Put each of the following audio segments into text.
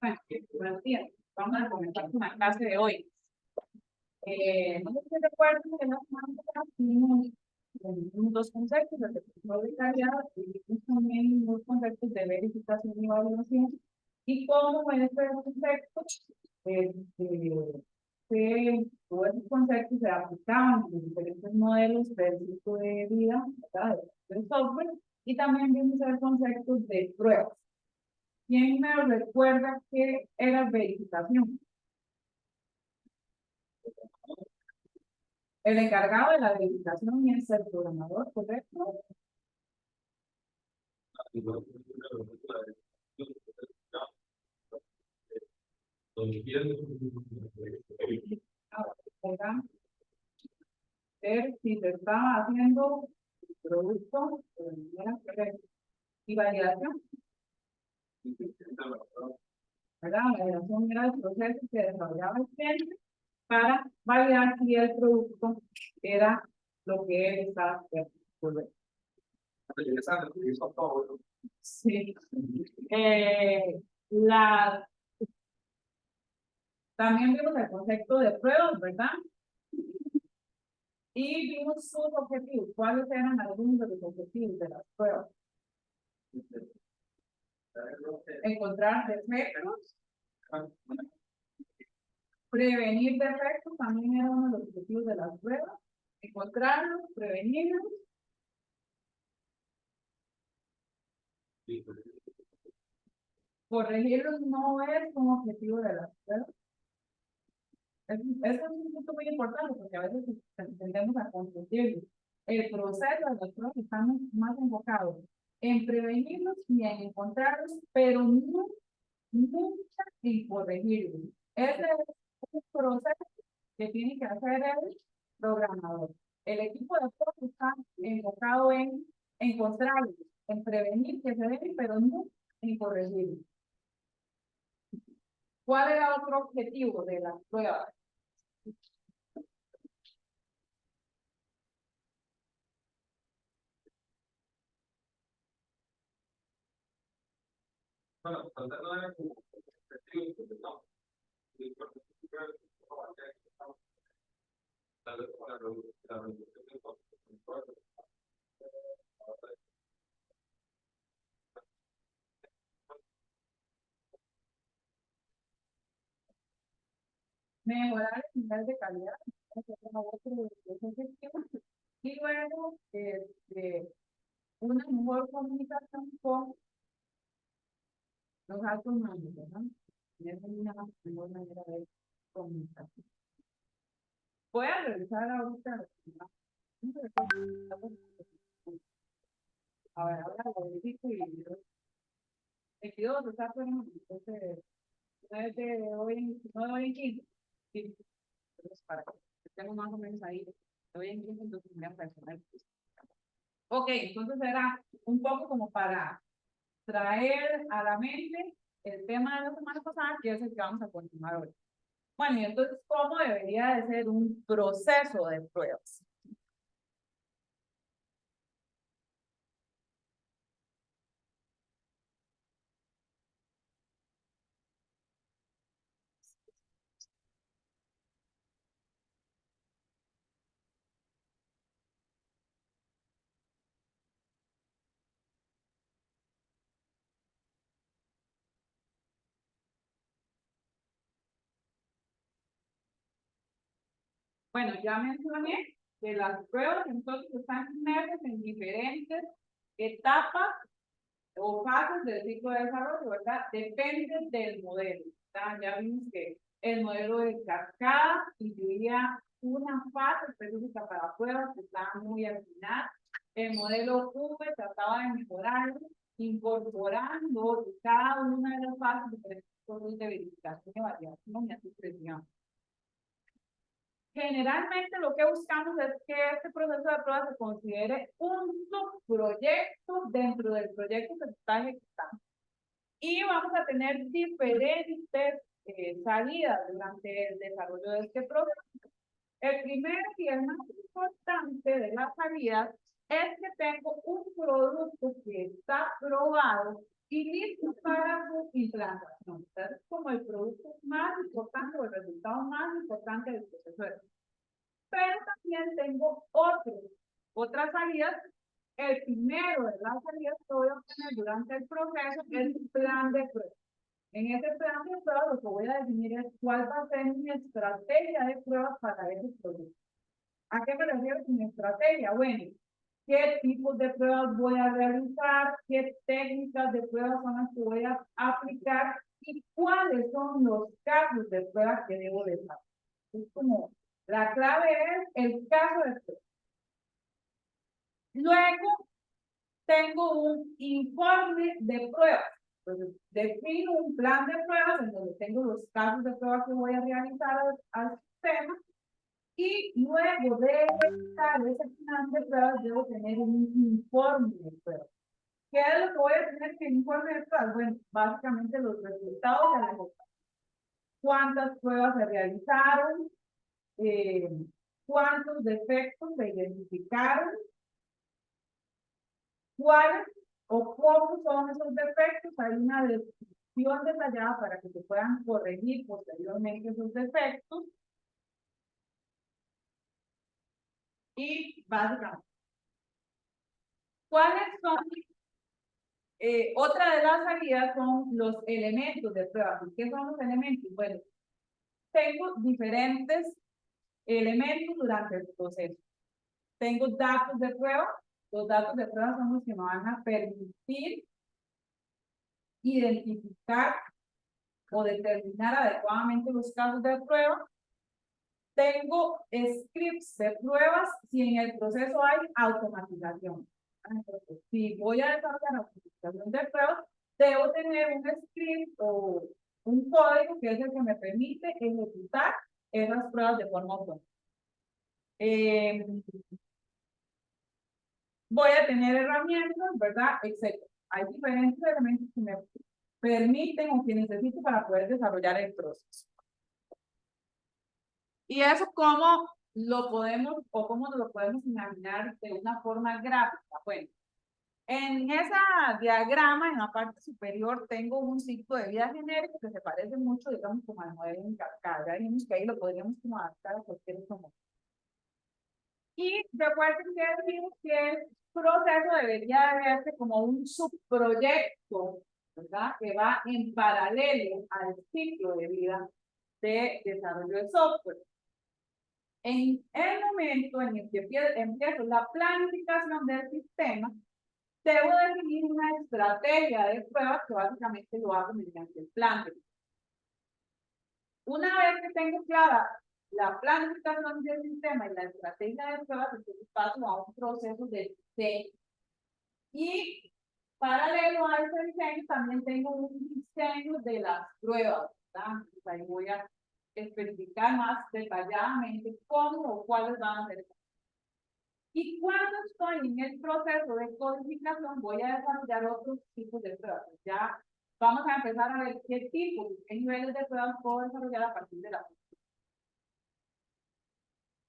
Bueno, buenos días. Vamos a comenzar con la clase de hoy. No sé si recuerdan que la semana pasada tuvimos dos conceptos, el de control de calidad y vimos también dos conceptos de verificación y evaluación. Y cómo en estos conceptos, todos esos conceptos se aplicaban en diferentes modelos del ciclo de vida, ¿verdad? Del software. Y también vimos el concepto de pruebas. ¿Quién me recuerda qué era verificación? El encargado de la verificación es el programador, ¿correcto? Ahora, ver si se está haciendo el producto de manera correcta. Y validación, ¿verdad? La validación era el proceso que desarrollaba el cliente para validar si el producto era lo que él estaba haciendo. Correcto. Sí. La También vimos el concepto de pruebas, ¿verdad? Y vimos sus objetivos. ¿Cuáles eran algunos de los objetivos de las pruebas? Encontrar defectos. Prevenir defectos también era uno de los objetivos de las pruebas. Encontrarlos, prevenirlos. Corregirlos no es un objetivo de las pruebas. Eso es un punto muy importante porque a veces tendemos a confundirlo. El proceso de las pruebas está más enfocado en prevenirlos y en encontrarlos, pero no nunca en corregirlos. Ese es un proceso que tiene que hacer el programador. El equipo de pruebas está enfocado en encontrarlos, en prevenir que se den, pero no en corregirlos. ¿Cuál era otro objetivo de las pruebas? Mejorar el nivel de calidad, y luego una mejor comunicación con los altos mandos, ¿no? Es una mejor manera de comunicación. Voy a revisar ahorita. Ahora lo verifico y 22, está por entonces, no es de hoy, no de hoy en 15. Sí, entonces para que estemos más o menos ahí, de hoy en 15, entonces voy a personal. Ok, entonces era un poco como para traer a la mente el tema de la semana pasada, que es el que vamos a continuar hoy. Bueno, y entonces, ¿cómo debería de ser un proceso de pruebas? Bueno, ya mencioné que las pruebas entonces están inmersas en diferentes etapas o fases del ciclo de desarrollo, ¿verdad? Depende del modelo, ¿verdad? Ya vimos que el modelo de cascada incluía una fase específica para pruebas que estaban muy al final. El modelo V trataba de mejorar, incorporando cada una de las fases diferentes de verificación y validación y así sucesivamente. Generalmente lo que buscamos es que este proceso de prueba se considere un subproyecto dentro del proyecto que se está ejecutando. Y vamos a tener diferentes salidas durante el desarrollo de este proceso. El primero y el más importante de las salidas es que tengo un producto que está probado y listos para su implantación. Este es como el producto más importante o el resultado más importante del proceso de. Pero también tengo otras salidas. El primero de las salidas que voy a obtener durante el proceso es el plan de prueba. En ese plan de prueba lo que voy a definir es cuál va a ser mi estrategia de pruebas para ese producto. ¿A qué me refiero con mi estrategia? Bueno, ¿qué tipos de pruebas voy a realizar? ¿Qué técnicas de pruebas son las que voy a aplicar? ¿Y cuáles son los casos de prueba que debo dejar? Es como, la clave es el caso de prueba. Luego, tengo un informe de pruebas. Entonces, defino un plan de pruebas en donde tengo los casos de pruebas que voy a realizar al sistema. Y luego de realizar ese plan de pruebas, debo tener un informe de pruebas. ¿Qué es lo que voy a tener que informe de pruebas? Bueno, básicamente los resultados de la votación. ¿Cuántas pruebas se realizaron? ¿Cuántos defectos se identificaron? ¿Cuáles o cómo son esos defectos? Hay una descripción detallada para que se puedan corregir posteriormente esos defectos. Y básicamente, ¿cuáles son? Otra de las salidas son los elementos de prueba. ¿Qué son los elementos? Bueno, tengo diferentes elementos durante el proceso. Tengo datos de prueba. Los datos de prueba son los que me van a permitir identificar o determinar adecuadamente los casos de prueba. Tengo scripts de pruebas si en el proceso hay automatización. Entonces, si voy a desarrollar automatización de pruebas, debo tener un script o un código que es el que me permite ejecutar esas pruebas de forma autónoma. Voy a tener herramientas, ¿verdad? Etcétera. Hay diferentes elementos que me permiten o que necesito para poder desarrollar el proceso. Y eso cómo lo podemos o cómo nos lo podemos imaginar de una forma gráfica. Bueno, en ese diagrama, en la parte superior, tengo un ciclo de vida genérico que se parece mucho, digamos, como al modelo en cascada. Vimos que ahí lo podríamos como adaptar a cualquier otro modelo. Y recuerden que decimos que el proceso debería de verse como un subproyecto, ¿verdad? Que va en paralelo al ciclo de vida de desarrollo de software. En el momento en el que empiezo la planificación del sistema, debo definir una estrategia de pruebas que básicamente lo hago mediante el plan. Una vez que tengo clara la planificación del sistema y la estrategia de pruebas, entonces paso a un proceso de diseño. Y paralelo a ese diseño, también tengo un diseño de las pruebas, ¿verdad? Entonces ahí voy a especificar más detalladamente cómo o cuáles van a ser. Y cuando estoy en el proceso de codificación, voy a desarrollar otros tipos de pruebas. Ya vamos a empezar a ver qué tipos, qué niveles de pruebas puedo desarrollar a partir de la.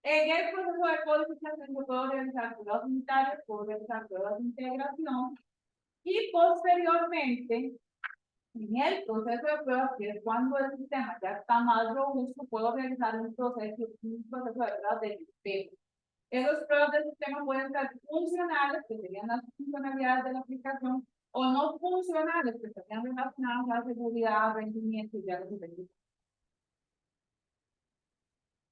En el proceso de codificación yo puedo realizar pruebas unitarias, puedo realizar pruebas de integración y posteriormente, en el proceso de pruebas, que es cuando el sistema ya está más robusto, puedo realizar un proceso de pruebas de sistema. Esas pruebas del sistema pueden ser funcionales, que serían las funcionalidades de la aplicación, o no funcionales, que serían relacionadas a la seguridad, rendimiento y ya los beneficios.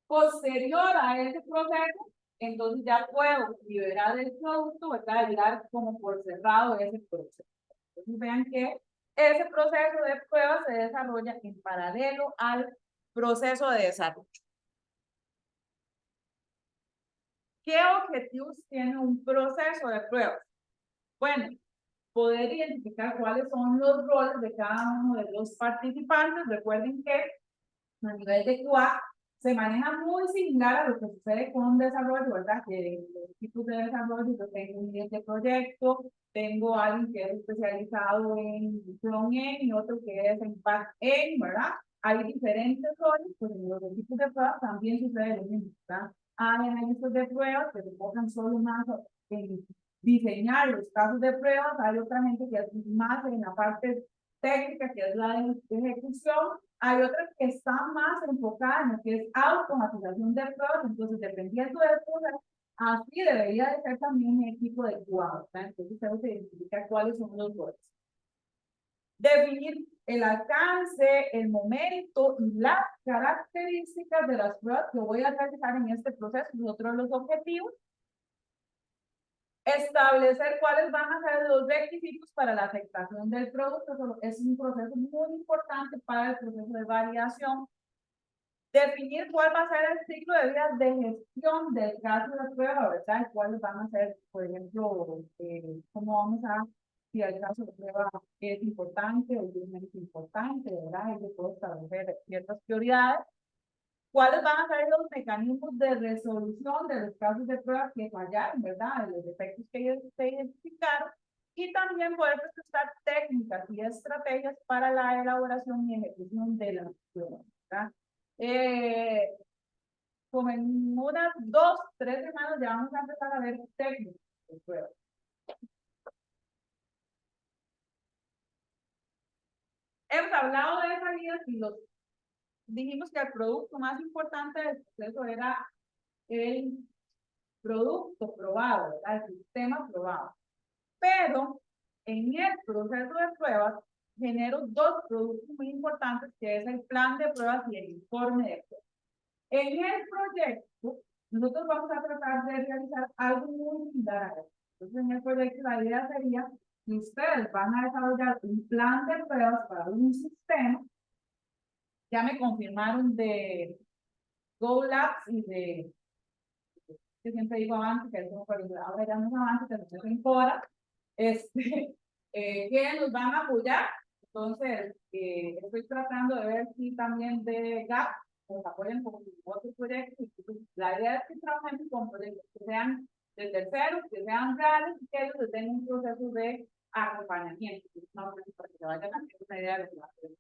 Posterior a ese proceso, entonces ya puedo liberar el producto, ¿verdad? Dar como por cerrado ese proceso. Entonces vean que ese proceso de prueba se desarrolla en paralelo al proceso de desarrollo. ¿Qué objetivos tiene un proceso de pruebas? Bueno, poder identificar cuáles son los roles de cada uno de los participantes. Recuerden que a nivel de QA se maneja muy similar a lo que sucede con desarrollo, ¿verdad? Que los tipos de desarrollo, yo tengo un líder de proyecto, tengo alguien que es especializado en front-end y otro que es en back-end, ¿verdad? Hay diferentes roles, pues en los equipos de pruebas también sucede lo mismo, ¿verdad? Hay analistas de pruebas que se enfocan solo más en diseñar los casos de pruebas, hay otra gente que es más en la parte técnica, que es la de ejecución, hay otras que están más enfocadas en lo que es automatización de pruebas, entonces dependiendo del proceso, así debería de ser también mi equipo de QA, entonces usted se identifica cuáles son los roles. Definir el alcance, el momento y las características de las pruebas que voy a realizar en este proceso, es otro de los objetivos. Establecer cuáles van a ser los requisitos para la aceptación del producto, es un proceso muy importante para el proceso de validación. Definir cuál va a ser el ciclo de vida de gestión del caso de prueba, ¿verdad? Cuáles van a ser, por ejemplo, cómo vamos a, si el caso de prueba es importante o es importante, ¿verdad? Yo puedo establecer ciertas prioridades. ¿Cuáles van a ser los mecanismos de resolución de los casos de prueba que fallaron, ¿verdad? De los defectos que ellos se identificaron. Y también poder presentar técnicas y estrategias para la elaboración y ejecución de las pruebas, ¿verdad? Como en unas 2, 3 semanas ya vamos a empezar a ver técnicas de pruebas. Hemos hablado de salidas y dijimos que el producto más importante del proceso era el producto probado, ¿verdad? El sistema probado. Pero en el proceso de pruebas genero dos productos muy importantes, que es el plan de pruebas y el informe de pruebas. En el proyecto, nosotros vamos a tratar de realizar algo muy similar a esto. Entonces, en el proyecto, la idea sería que ustedes van a desarrollar un plan de pruebas para un sistema. Ya me confirmaron de GoLabs y de, que siempre digo Avante, que es como, ahora ya no es Avante, pero es Fora, que nos van a apoyar. Entonces, estoy tratando de ver si también de GAP nos apoyan con otros proyectos. La idea es que trabajemos con proyectos que sean de terceros, que sean reales y que ellos tengan un proceso de acompañamiento. No, para que vayan a tener una idea de lo que va a hacer.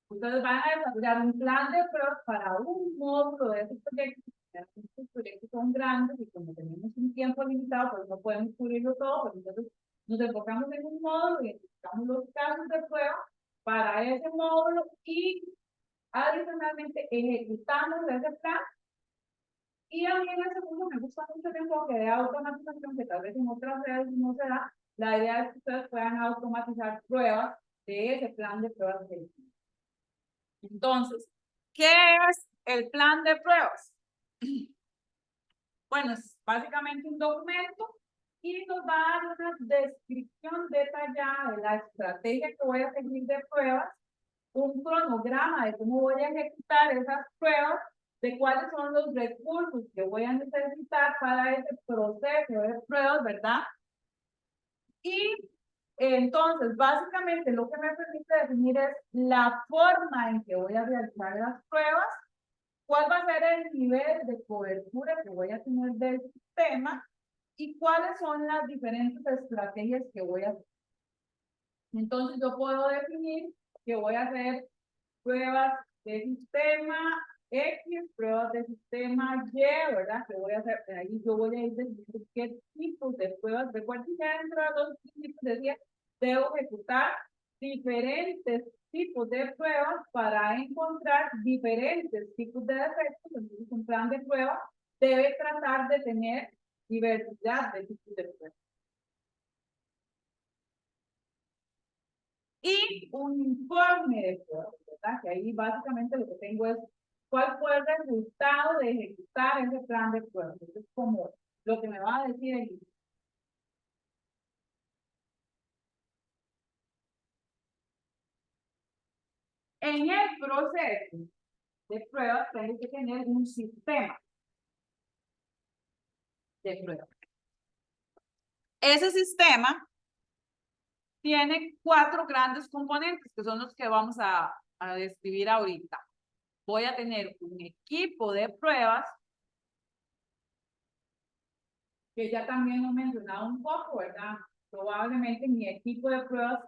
Ustedes van a desarrollar un plan de pruebas para un módulo de esos proyectos. Estos proyectos son grandes y como tenemos un tiempo limitado, pues no podemos cubrirlo todo, pero entonces nos enfocamos en un módulo y identificamos los casos de prueba para ese módulo y adicionalmente ejecutamos ese plan. Y a mí en el segundo me gusta mucho el enfoque de automatización, que tal vez en otras redes no se da. La idea es que ustedes puedan automatizar pruebas de ese plan de pruebas de Entonces, ¿qué es el plan de pruebas? Bueno, es básicamente un documento y nos va a dar una descripción detallada de la estrategia que voy a seguir de pruebas, un cronograma de cómo voy a ejecutar esas pruebas, de cuáles son los recursos que voy a necesitar para ese proceso de pruebas, ¿verdad? Y entonces, básicamente lo que me permite definir es la forma en que voy a realizar las pruebas, cuál va a ser el nivel de cobertura que voy a tener del sistema y cuáles son las diferentes estrategias que voy a hacer. Entonces, yo puedo definir que voy a hacer pruebas de sistema X, pruebas de sistema Y, ¿verdad? Que voy a hacer, ahí yo voy a ir decidiendo qué tipos de pruebas, recuerden que dentro de los tipos decía, debo ejecutar diferentes tipos de pruebas para encontrar diferentes tipos de defectos. Entonces, un plan de prueba debe tratar de tener diversidad de tipos de pruebas. Y un informe de pruebas, ¿verdad? Que ahí básicamente lo que tengo es cuál fue el resultado de ejecutar ese plan de pruebas. Entonces, como lo que me va a decir el en el proceso de pruebas tengo que tener un sistema de pruebas. Ese sistema tiene 4 grandes componentes que son los que vamos a describir ahorita. Voy a tener un equipo de pruebas, que ya también he mencionado un poco, ¿verdad? Probablemente mi equipo de pruebas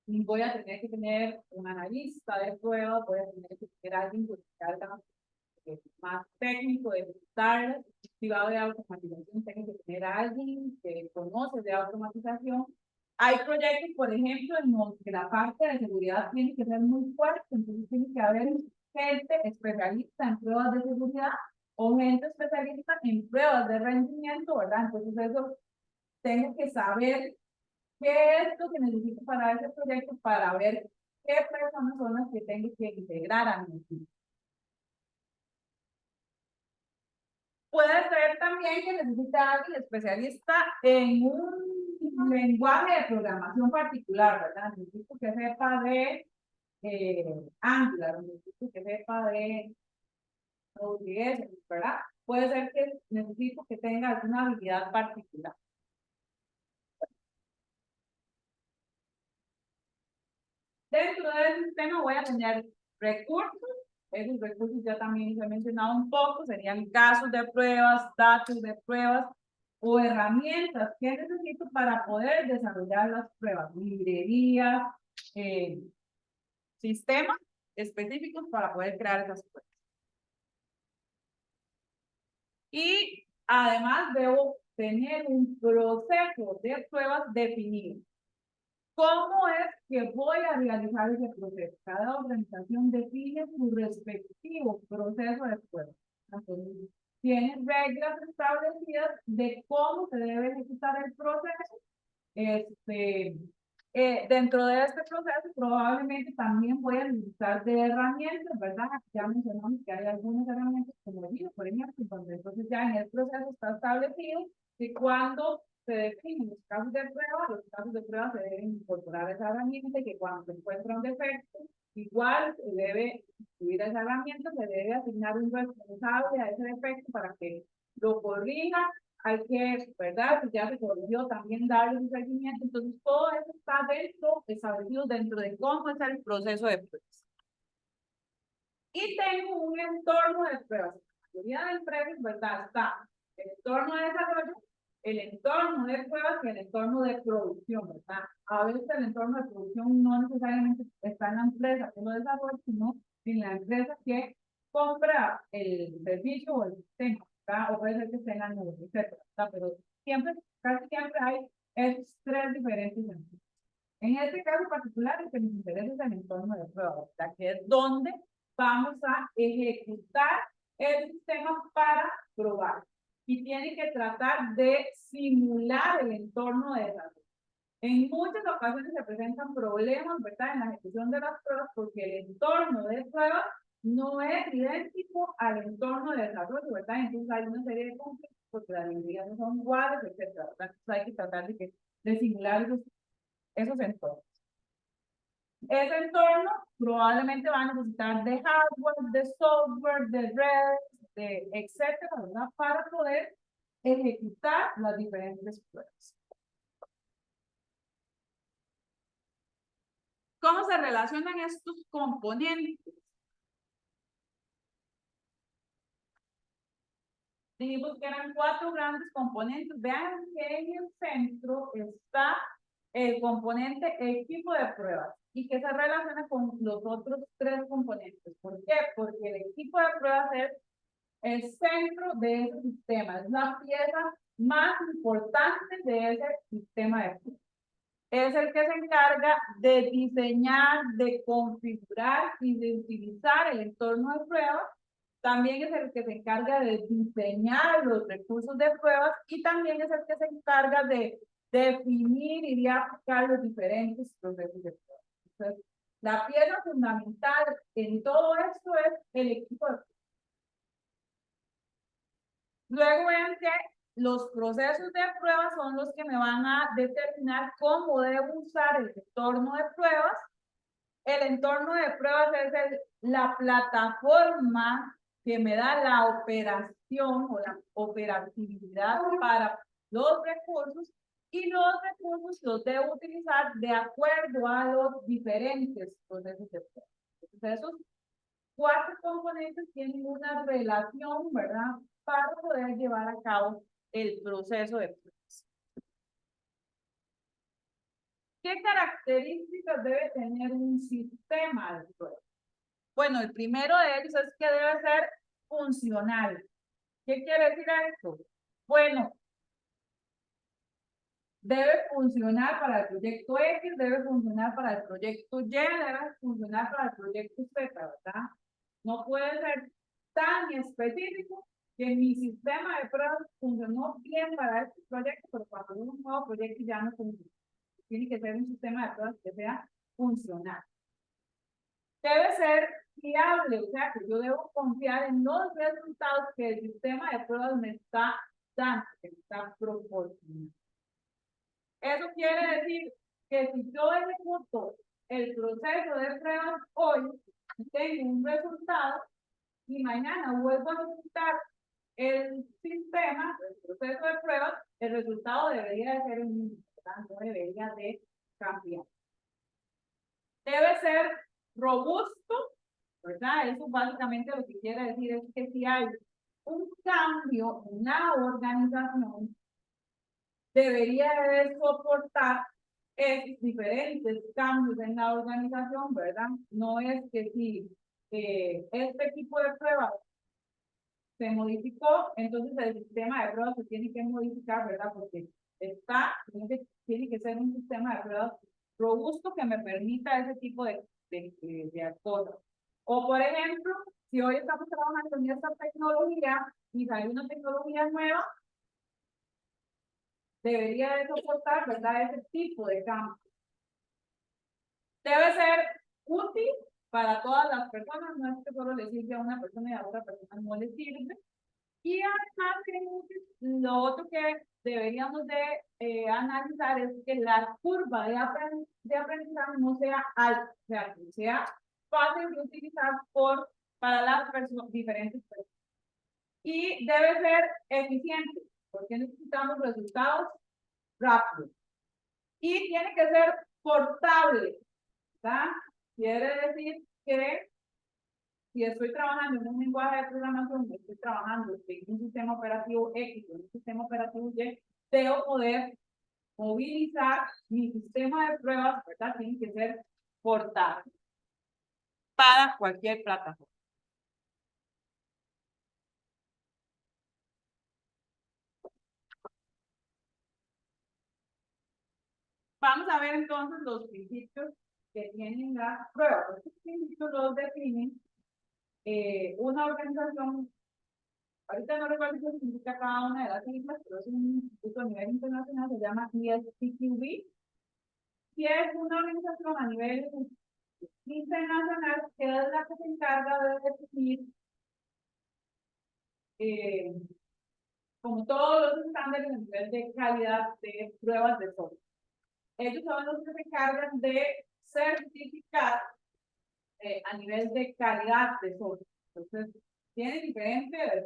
voy a tener que tener un analista de pruebas, voy a tener que tener alguien que haga más técnico de ejecutar, activado de automatización, tiene que tener a alguien que conoce de automatización. Hay proyectos, por ejemplo, en los que la parte de seguridad tiene que ser muy fuerte, entonces tiene que haber gente especialista en pruebas de seguridad o gente especialista en pruebas de rendimiento, ¿verdad? Entonces eso tengo que saber qué es lo que necesito para ese proyecto para ver qué personas son las que tengo que integrar a mi equipo. Puede ser también que necesita alguien especialista en un lenguaje de programación particular, ¿verdad? Necesito que sepa de Angular, necesito que sepa de Node.js, ¿verdad? Puede ser que necesito que tenga alguna habilidad particular. Dentro del sistema voy a tener recursos. Esos recursos ya también se he mencionado un poco, serían casos de pruebas, datos de pruebas o herramientas que necesito para poder desarrollar las pruebas, librerías, sistemas específicos para poder crear esas pruebas. Y además debo tener un proceso de pruebas definido. ¿Cómo es que voy a realizar ese proceso? Cada organización define su respectivo proceso de prueba. Entonces, tiene reglas establecidas de cómo se debe ejecutar el proceso. Dentro de este proceso probablemente también voy a necesitar de herramientas, ¿verdad? Ya mencionamos que hay algunas herramientas como el por ejemplo, donde entonces ya en el proceso está establecido que cuando se definen los casos de prueba se deben incorporar a esa herramienta y que cuando se encuentra un defecto, igual se debe incluir a esa herramienta, se debe asignar un responsable a ese defecto para que lo corrija. Hay que, ¿verdad? Si ya se corrigió, también darle un seguimiento. Entonces, todo eso está establecido dentro de cómo es el proceso de pruebas. Y tengo un entorno de pruebas. La mayoría de empresas, ¿verdad? Está el entorno de desarrollo, el entorno de pruebas y el entorno de producción, ¿verdad? A veces el entorno de producción no necesariamente está en la empresa que lo desarrolla, sino en la empresa que compra el servicio o el sistema, ¿verdad? O puede ser que esté en la nube, etcétera, ¿verdad? Pero siempre, casi siempre hay esos tres diferentes entornos. En este caso particular, el que nos interesa es el entorno de pruebas, ¿verdad? Que es donde vamos a ejecutar el sistema para probar. Y tiene que tratar de simular el entorno de desarrollo. En muchas ocasiones se presentan problemas, ¿verdad? En la ejecución de las pruebas porque el entorno de pruebas no es idéntico al entorno de desarrollo, ¿verdad? Entonces hay una serie de conflictos porque las librerías no son iguales, etcétera, ¿verdad? Entonces hay que tratar de simular esos entornos. Ese entorno probablemente va a necesitar de hardware, de software, de redes, de etcétera, ¿verdad? Para poder ejecutar las diferentes pruebas. ¿Cómo se relacionan estos componentes? Dijimos que eran 4 grandes componentes. Vean que en el centro está el componente equipo de pruebas y que se relaciona con los otros 3 componentes. ¿Por qué? Porque el equipo de pruebas es el centro de ese sistema, es la pieza más importante de ese sistema de pruebas. Es el que se encarga de diseñar, de configurar y de utilizar el entorno de pruebas. También es el que se encarga de diseñar los recursos de pruebas y también es el que se encarga de definir y de aplicar los diferentes procesos de pruebas. Entonces, la pieza fundamental en todo esto es el equipo de pruebas. Luego vean que los procesos de pruebas son los que me van a determinar cómo debo usar el entorno de pruebas. El entorno de pruebas es la plataforma que me da la operación o la operatividad para los recursos y los recursos los debo utilizar de acuerdo a los diferentes procesos de pruebas. Entonces, esos 4 componentes tienen una relación, ¿verdad? Para poder llevar a cabo el proceso de pruebas. ¿Qué características debe tener un sistema de pruebas? Bueno, el primero de ellos es que debe ser funcional. ¿Qué quiere decir esto? Bueno, debe funcionar para el proyecto X, debe funcionar para el proyecto Y, debe funcionar para el proyecto Z, ¿verdad? No puede ser tan específico que mi sistema de pruebas funcionó bien para este proyecto, pero cuando un nuevo proyecto ya no funciona. Tiene que ser un sistema de pruebas que sea funcional. Debe ser fiable, o sea, que yo debo confiar en los resultados que el sistema de pruebas me está dando, que me está proporcionando. Eso quiere decir que si yo ejecuto el proceso de pruebas hoy, tengo un resultado y mañana vuelvo a ejecutar el sistema, el proceso de pruebas, el resultado debería de ser el mismo, no debería de cambiar. Debe ser robusto, ¿verdad? Eso básicamente lo que quiere decir es que si hay un cambio en la organización, debería de soportar esos diferentes cambios en la organización, ¿verdad? No es que si este tipo de pruebas se modificó, entonces el sistema de pruebas se tiene que modificar, ¿verdad? Porque tiene que ser un sistema de pruebas robusto que me permita ese tipo de cosas. O, por ejemplo, si hoy estamos trabajando en esta tecnología y sale una tecnología nueva, debería de soportar, ¿verdad? Ese tipo de cambio. Debe ser útil para todas las personas, no es que solo le sirve a una persona y a otra persona no le sirve. Y además, lo otro que deberíamos de analizar es que la curva de aprendizaje no sea alta, o sea, que sea fácil de utilizar para las diferentes personas. Y debe ser eficiente, porque necesitamos resultados rápidos. Y tiene que ser portable, ¿verdad? Quiere decir que si estoy trabajando en un lenguaje de programación, estoy trabajando en un sistema operativo X, en un sistema operativo Y, debo poder movilizar mi sistema de pruebas, ¿verdad? Tiene que ser portable para cualquier plataforma. Vamos a ver entonces los principios que tienen las pruebas. Estos principios los definen una organización. Ahorita no recuerdo qué significa cada una de las siglas, pero es un instituto a nivel internacional, se llama ISTQB, y es una organización a nivel internacional que es la que se encarga de definir como todos los estándares a nivel de calidad de pruebas de software. Ellos son los que se encargan de certificar a nivel de calidad de software. Entonces, tiene diferentes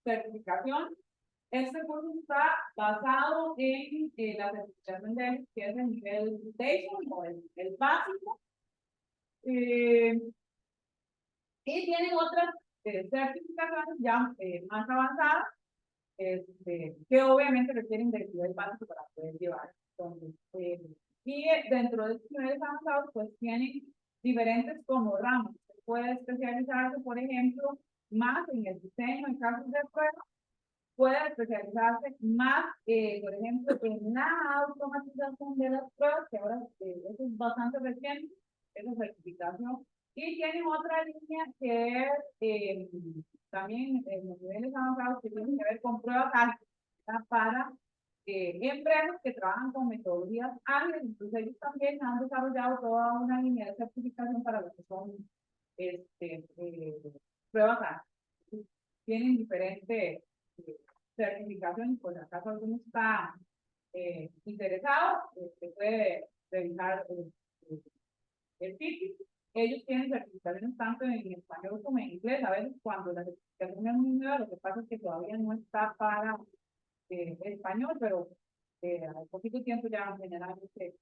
certificación. Este curso está basado en la certificación de ellos, que es el nivel Foundation o el básico. Y tienen otras certificaciones ya más avanzadas, que obviamente requieren del nivel básico para poder llevar. Entonces, y dentro de estos niveles avanzados, pues tienen diferentes como ramas. Se puede especializarse, por ejemplo, más en el diseño en casos de prueba, puede especializarse más, por ejemplo, en la automatización de las pruebas, que ahora eso es bastante reciente, esa certificación. Y tienen otra línea que es también en los niveles avanzados que tienen que ver con pruebas ágiles para empresas que trabajan con metodologías ágiles. Entonces ellos también han desarrollado toda una línea de certificación para lo que son pruebas ágiles. Tienen diferentes certificaciones, por si acaso alguno está interesado, puede revisar el sitio. Ellos tienen certificaciones tanto en español como en inglés. A veces cuando la certificación es muy nueva, lo que pasa es que todavía no está para español, pero al poquito tiempo ya generalmente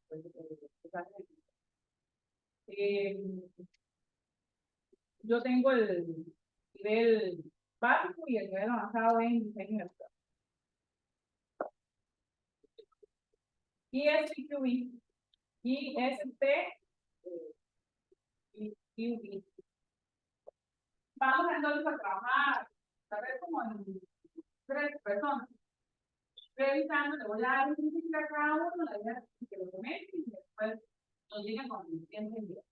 yo tengo el nivel básico y el nivel avanzado en diseño de software. ISTQB, ISTQB. Vamos entonces a trabajar, tal vez como en 3 personas. Revisando, le voy a dar un principio a cada uno, la idea es que lo comenten y después nos digan cuando entienden bien.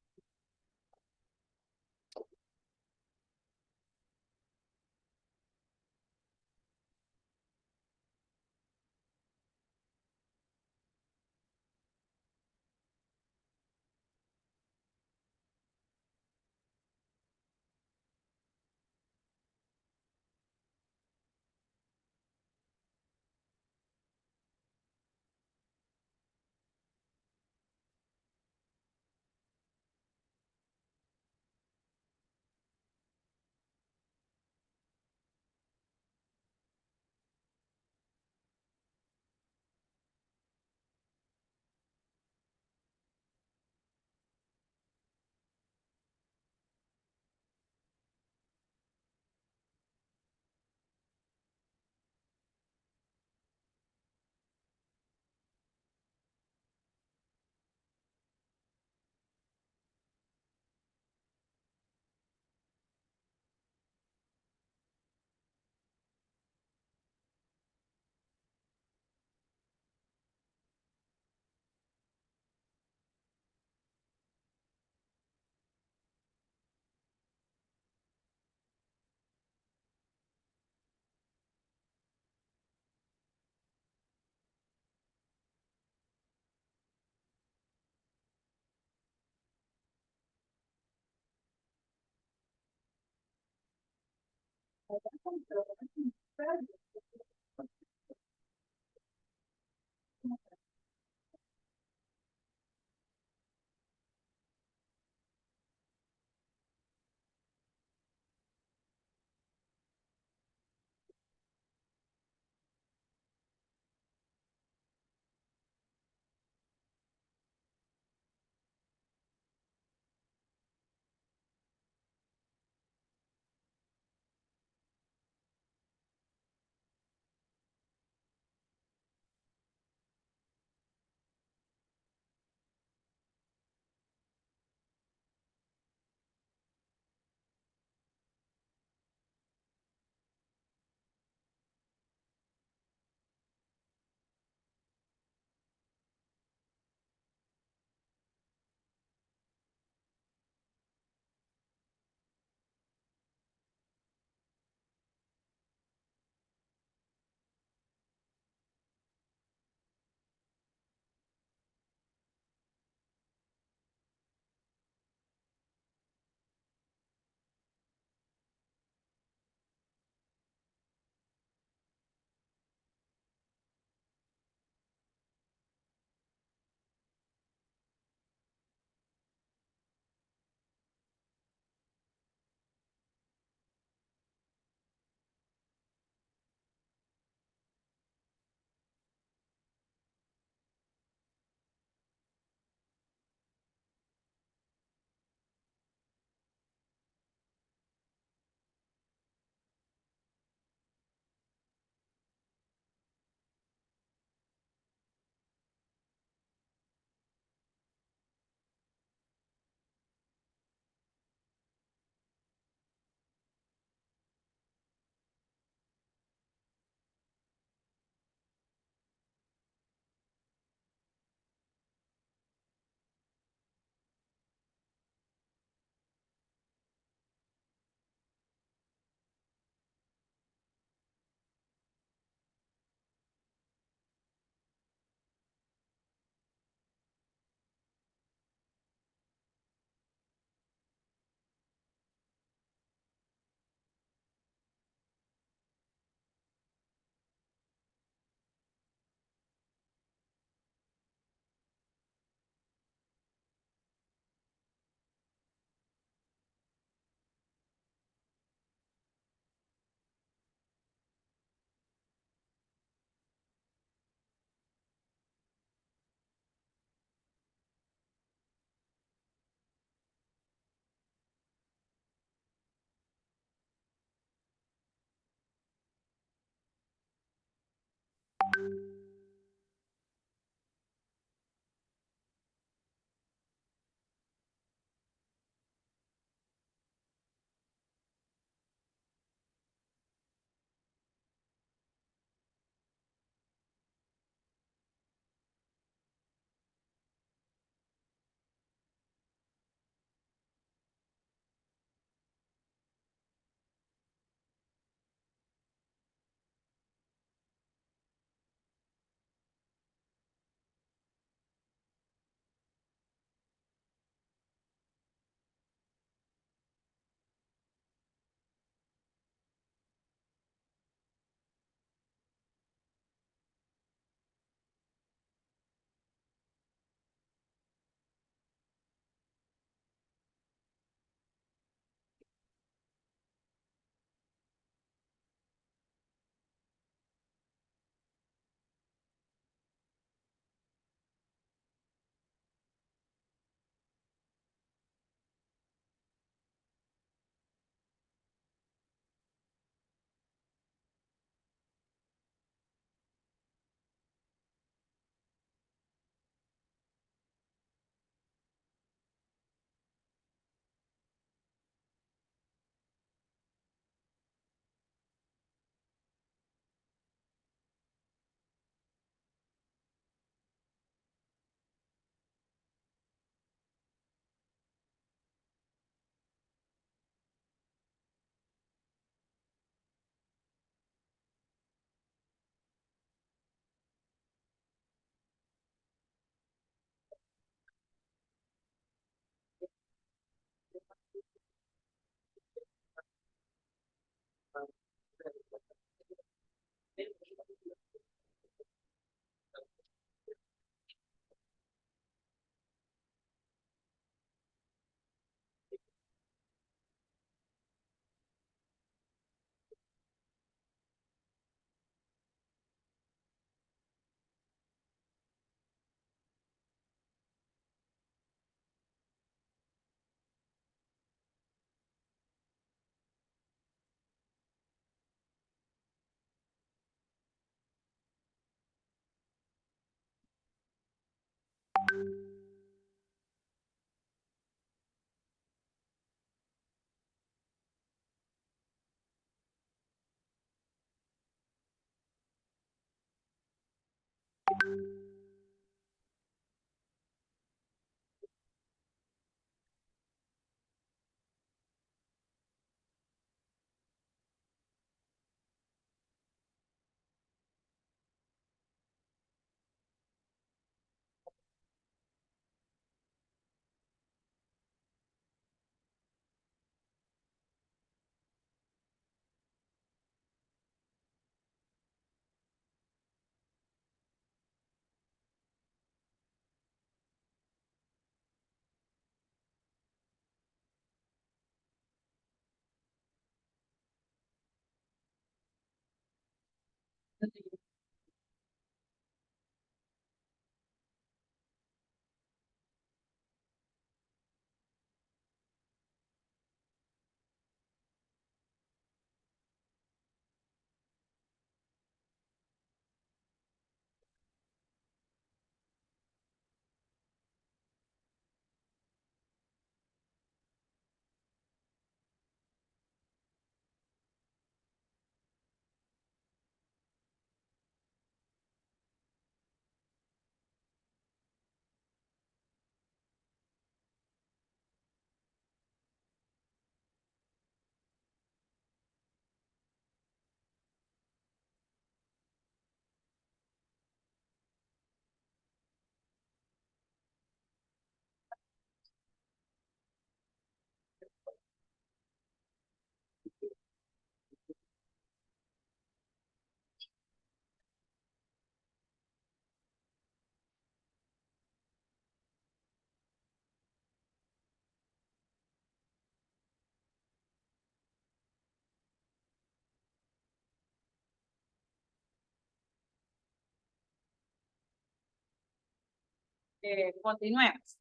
Continuemos.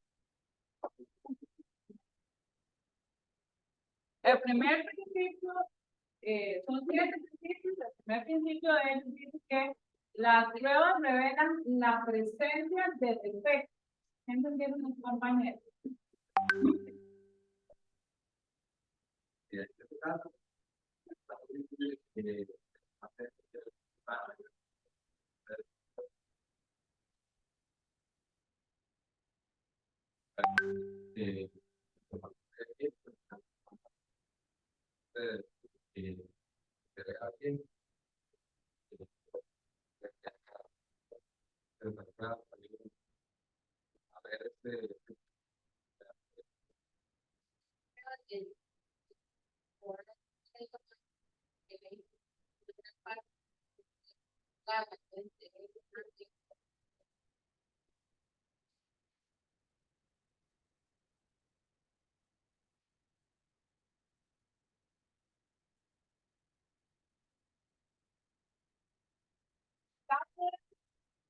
El primer principio, son 7 principios. El primer principio de ellos dice que las pruebas revelan la presencia de defectos. ¿Entendieron mis compañeros?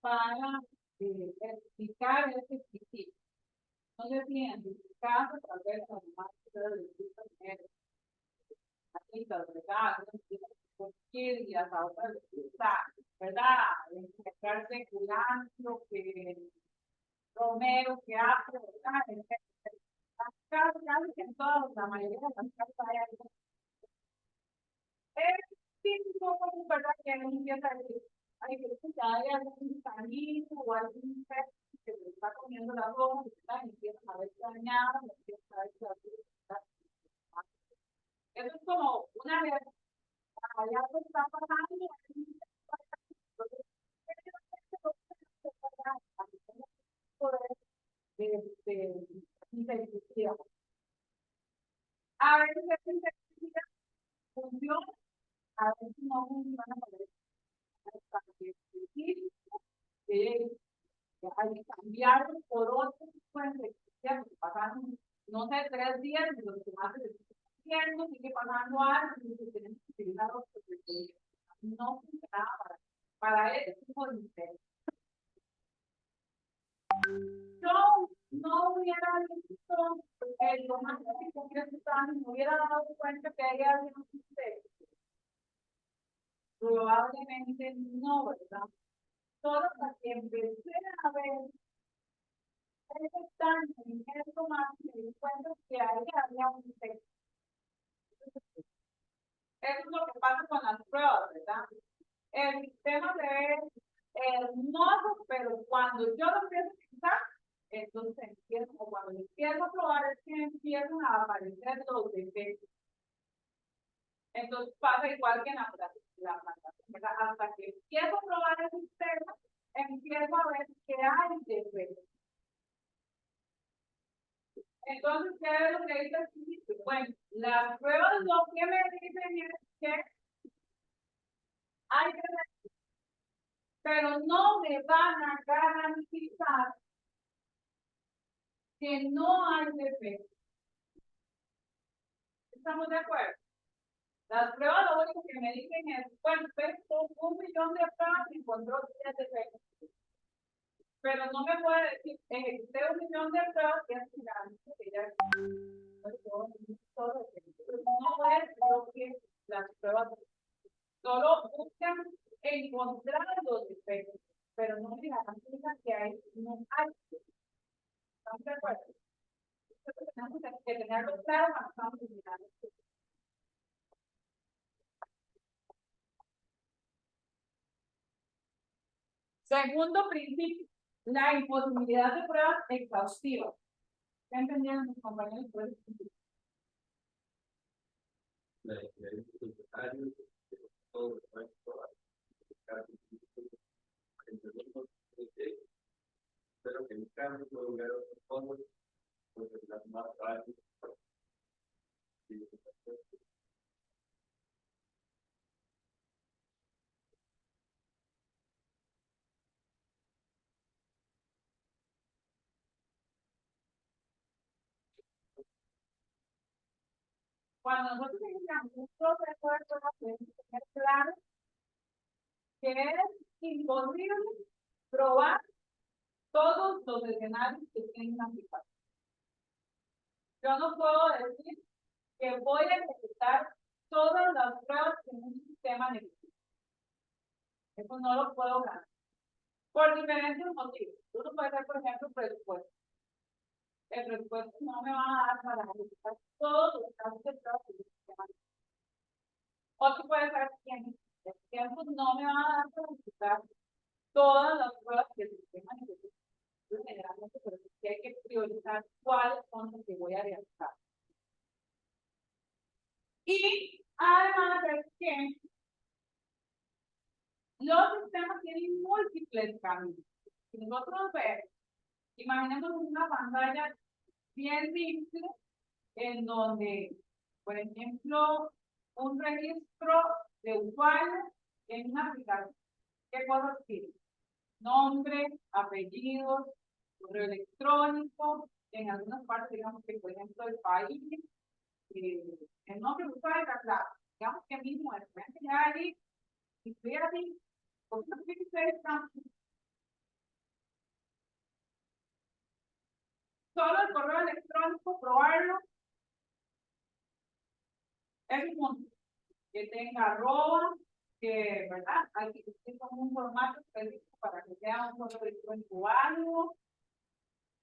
Para explicar este principio. No sé si en su caso, tal vez, además de tener aquí, ¿verdad? Y las otras, ¿verdad? Encontrarse culantro, que Romero, que Afro, ¿verdad? Casi que en todas, la mayoría de las casas hay algo. Es típico, ¿verdad? Que uno empieza a decir, hay que hay algún tanito o algún pez que se está comiendo la hoja, y empiezan a ver dañadas, empiezan a ver eso es como una vez, allá se está pasando, de a veces esa intensidad funciona, a veces no funciona, hasta que hay que cambiarlo por otro tipo de electricidad, porque pasaron, no sé, 3 días y los demás se están haciendo, sigue pasando algo, y se tienen que utilizar otros, porque no funcionaba para ese tipo de interés. Yo no hubiera visto lo más que estaban, me hubiera dado cuenta que hay alguien usted. Probablemente no, ¿verdad? Solo hasta que empecé a ver ese tanto en esto más, me di cuenta que ahí había un texto. Eso es lo que pasa con las pruebas, ¿verdad? El sistema se ve hermoso, pero cuando yo lo empiezo a utilizar, entonces empiezo, o cuando empiezo a probar, es que empiezan a aparecer los defectos. Entonces pasa igual que en la plantación, ¿verdad? Hasta que empiezo a probar el sistema, empiezo a ver que hay defectos. Entonces, ¿qué es lo que dice el principio? Bueno, las pruebas lo que me dicen es que hay defectos, pero no me van a garantizar que no hay defectos. ¿Estamos de acuerdo? Las pruebas lo único que me dicen es, bueno, usted con 1.000.000 de pruebas encontró 10 defectos. Pero no me puede decir, ejecuté 1.000.000 de pruebas y es gigante, que ya no puede decir que las pruebas solo buscan encontrar los defectos, pero no me garantiza que hay, no hay. ¿Están de acuerdo? Tenemos que tenerlo claro cuando estamos terminando. Segundo principio, la imposibilidad de pruebas exhaustivas. ¿Ya entendieron mis compañeros? Pero que en cambio puedo ver otros fondos, pues las más fáciles. Cuando nosotros iniciamos un proceso de pruebas, tenemos que tener claro que es imposible probar todos los escenarios que tienen una aplicación. Yo no puedo decir que voy a ejecutar todas las pruebas en un sistema negativo. Eso no lo puedo ganar. Por diferentes motivos. Uno puede ser, por ejemplo, presupuesto. El presupuesto no me va a dar para ejecutar todos los casos de pruebas en un sistema negativo. Otro puede ser tiempo. El tiempo no me va a dar para ejecutar todas las pruebas que el sistema necesita. Generalmente, pero sí hay que priorizar cuáles son los que voy a realizar. Y además es que los sistemas tienen múltiples caminos. Si nosotros vemos, imaginemos una pantalla bien simple en donde, por ejemplo, un registro de usuario en una aplicación. ¿Qué cosas tiene? Nombre, apellidos, correo electrónico, en algunas partes, digamos que, por ejemplo, el país, el nombre de usuario, claro, digamos que mismo, de repente ya ahí, y estoy así, pues no sé si ustedes están. Solo el correo electrónico, probarlo, es un punto. Que tenga arroba, que, ¿verdad? Hay que decir como un formato específico para que sea un correo electrónico válido.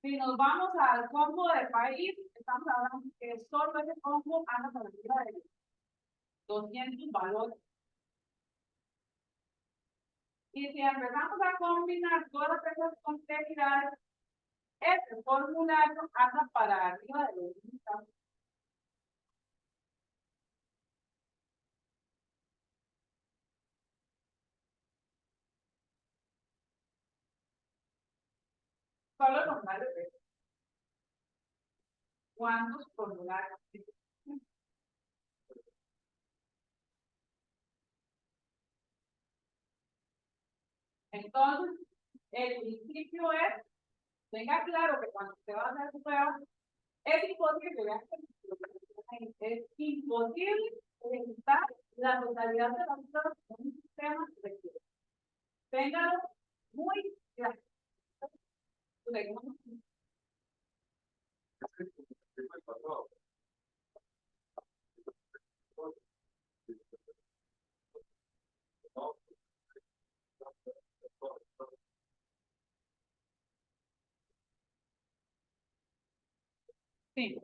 Si nos vamos al combo de país, estamos hablando que solo ese combo anda por arriba de 200 valores. Y si empezamos a combinar todas esas complejidades, este formulario anda para arriba de los 1.000. Solo formularios de ¿cuántos formularios? Entonces, el principio es, tenga claro que cuando usted va a hacer su prueba, es imposible, es imposible ejecutar la totalidad de las pruebas en un sistema requiere. Téngalo muy claro. Sí.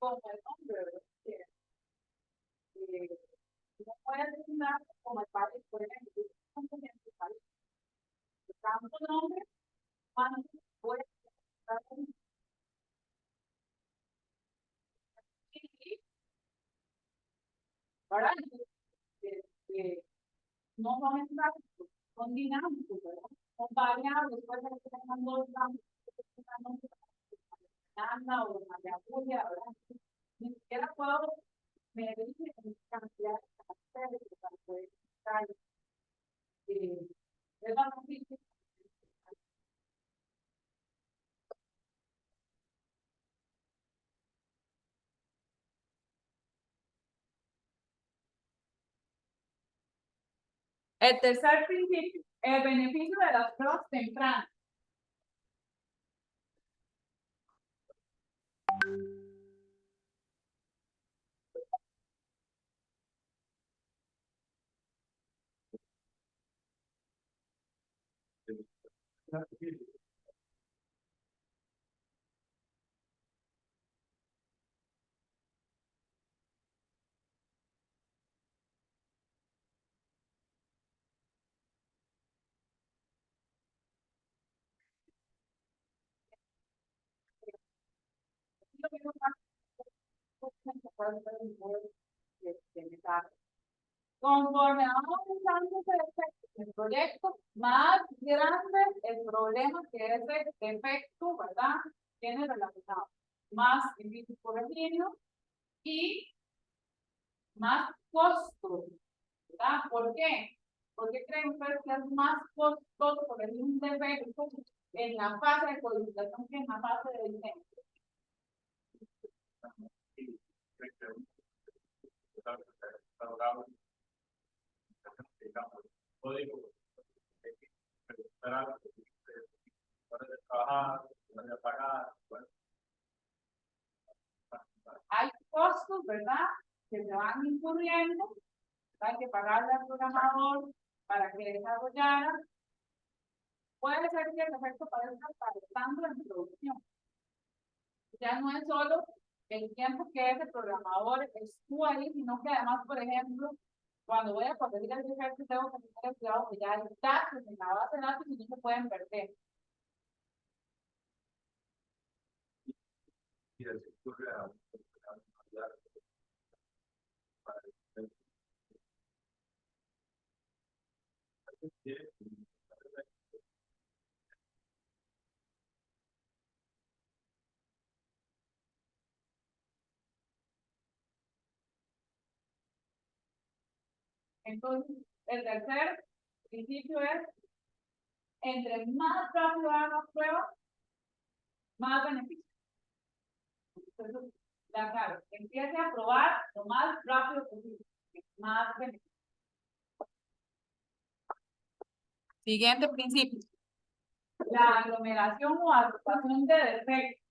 Como el nombre, no puede designar como el padre, por ejemplo, el campo nombre, cuando puede estar con ¿verdad? No son estáticos, son dinámicos, ¿verdad? Son variables, puede ser que tengan dos campos, o María Julia, ¿verdad? Ni siquiera puedo medir en cantidad hacer, que para poder estar, es más difícil. El tercer principio, el beneficio de las pruebas tempranas. Conforme vamos avanzando el proyecto, más grande el problema que ese defecto, ¿verdad? Tiene relacionado. Más difícil corregirlo y más costo, ¿verdad? ¿Por qué? ¿Por qué creen ustedes que es más costoso corregir un defecto en la fase de codificación que en la fase de diseño? Hay costos, ¿verdad? Que se van incurriendo, hay que pagarle al programador para que desarrollara. Puede ser que el efecto parezca estando en producción. Ya no es solo el tiempo que ese programador estuvo ahí, sino que además, por ejemplo, cuando voy a corregir el defecto, tengo que tener cuidado que ya hay datos en la base de datos y no se pueden perder. Entonces, el tercer principio es, entre más rápido hagas pruebas, más beneficios. Entonces, ya sabes, empiece a probar lo más rápido posible, más beneficios. Siguiente principio. La aglomeración o agrupación de defectos.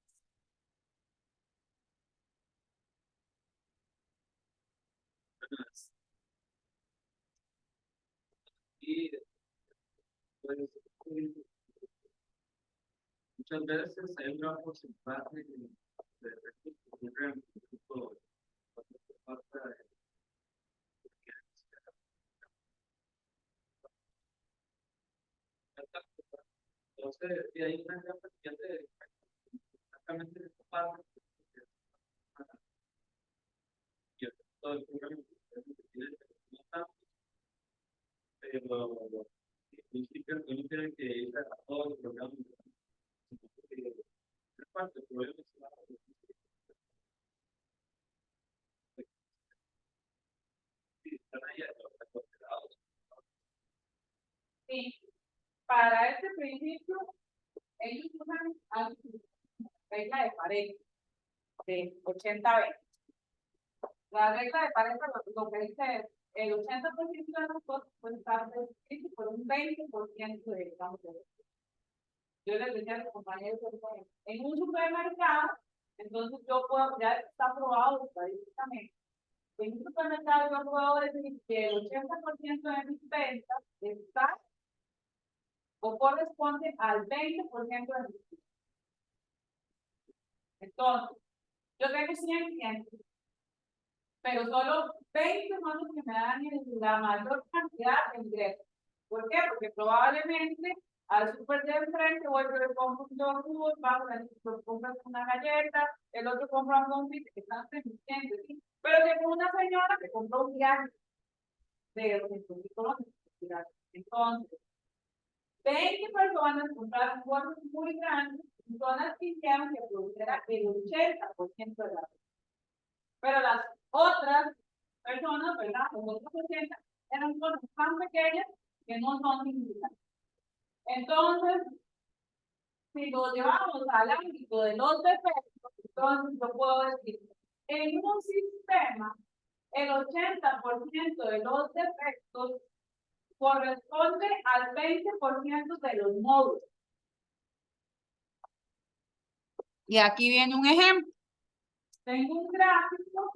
Y pues, muchas veces hay un gran porcentaje de efectos que ocurren en el grupo cuando se pasa de entonces, si hay una gran cantidad de exactamente de esta parte, y el todo el programa que tiene no tanto, pero en principio no tienen que ir a todo el programa, sino que es parte del problema es la están ahí considerados. Sí, para este principio, ellos usan regla de Pareto de 80-20. La regla de Pareto lo que dice es el 80% de los costos puede estar descrito por un 20% de campo. Yo les decía a los compañeros en un supermercado, entonces yo puedo, ya está probado estadísticamente. En un supermercado yo puedo decir que el 80% de mis ventas está o corresponde al 20% de mis ventas. Entonces, yo tengo 100 clientes, pero solo 20 son los que me dan la mayor cantidad de ingresos. ¿Por qué? Porque probablemente al super de enfrente voy a comprar un yogur, vamos a comprar una galleta, el otro compra un confite que están resistentes, ¿sí? Pero tengo una señora que compró un viaje de 200 dólares. Entonces, 20 personas compraron bolsas muy grandes y son las que hicieron que produjera el 80% de la. Pero las otras personas, ¿verdad? Los otros 80 eran cosas tan pequeñas que no son significativas. Entonces, si lo llevamos al ámbito de los defectos, entonces yo puedo decir, en un sistema, el 80% de los defectos corresponde al 20% de los módulos. Y aquí viene un ejemplo. Tengo un gráfico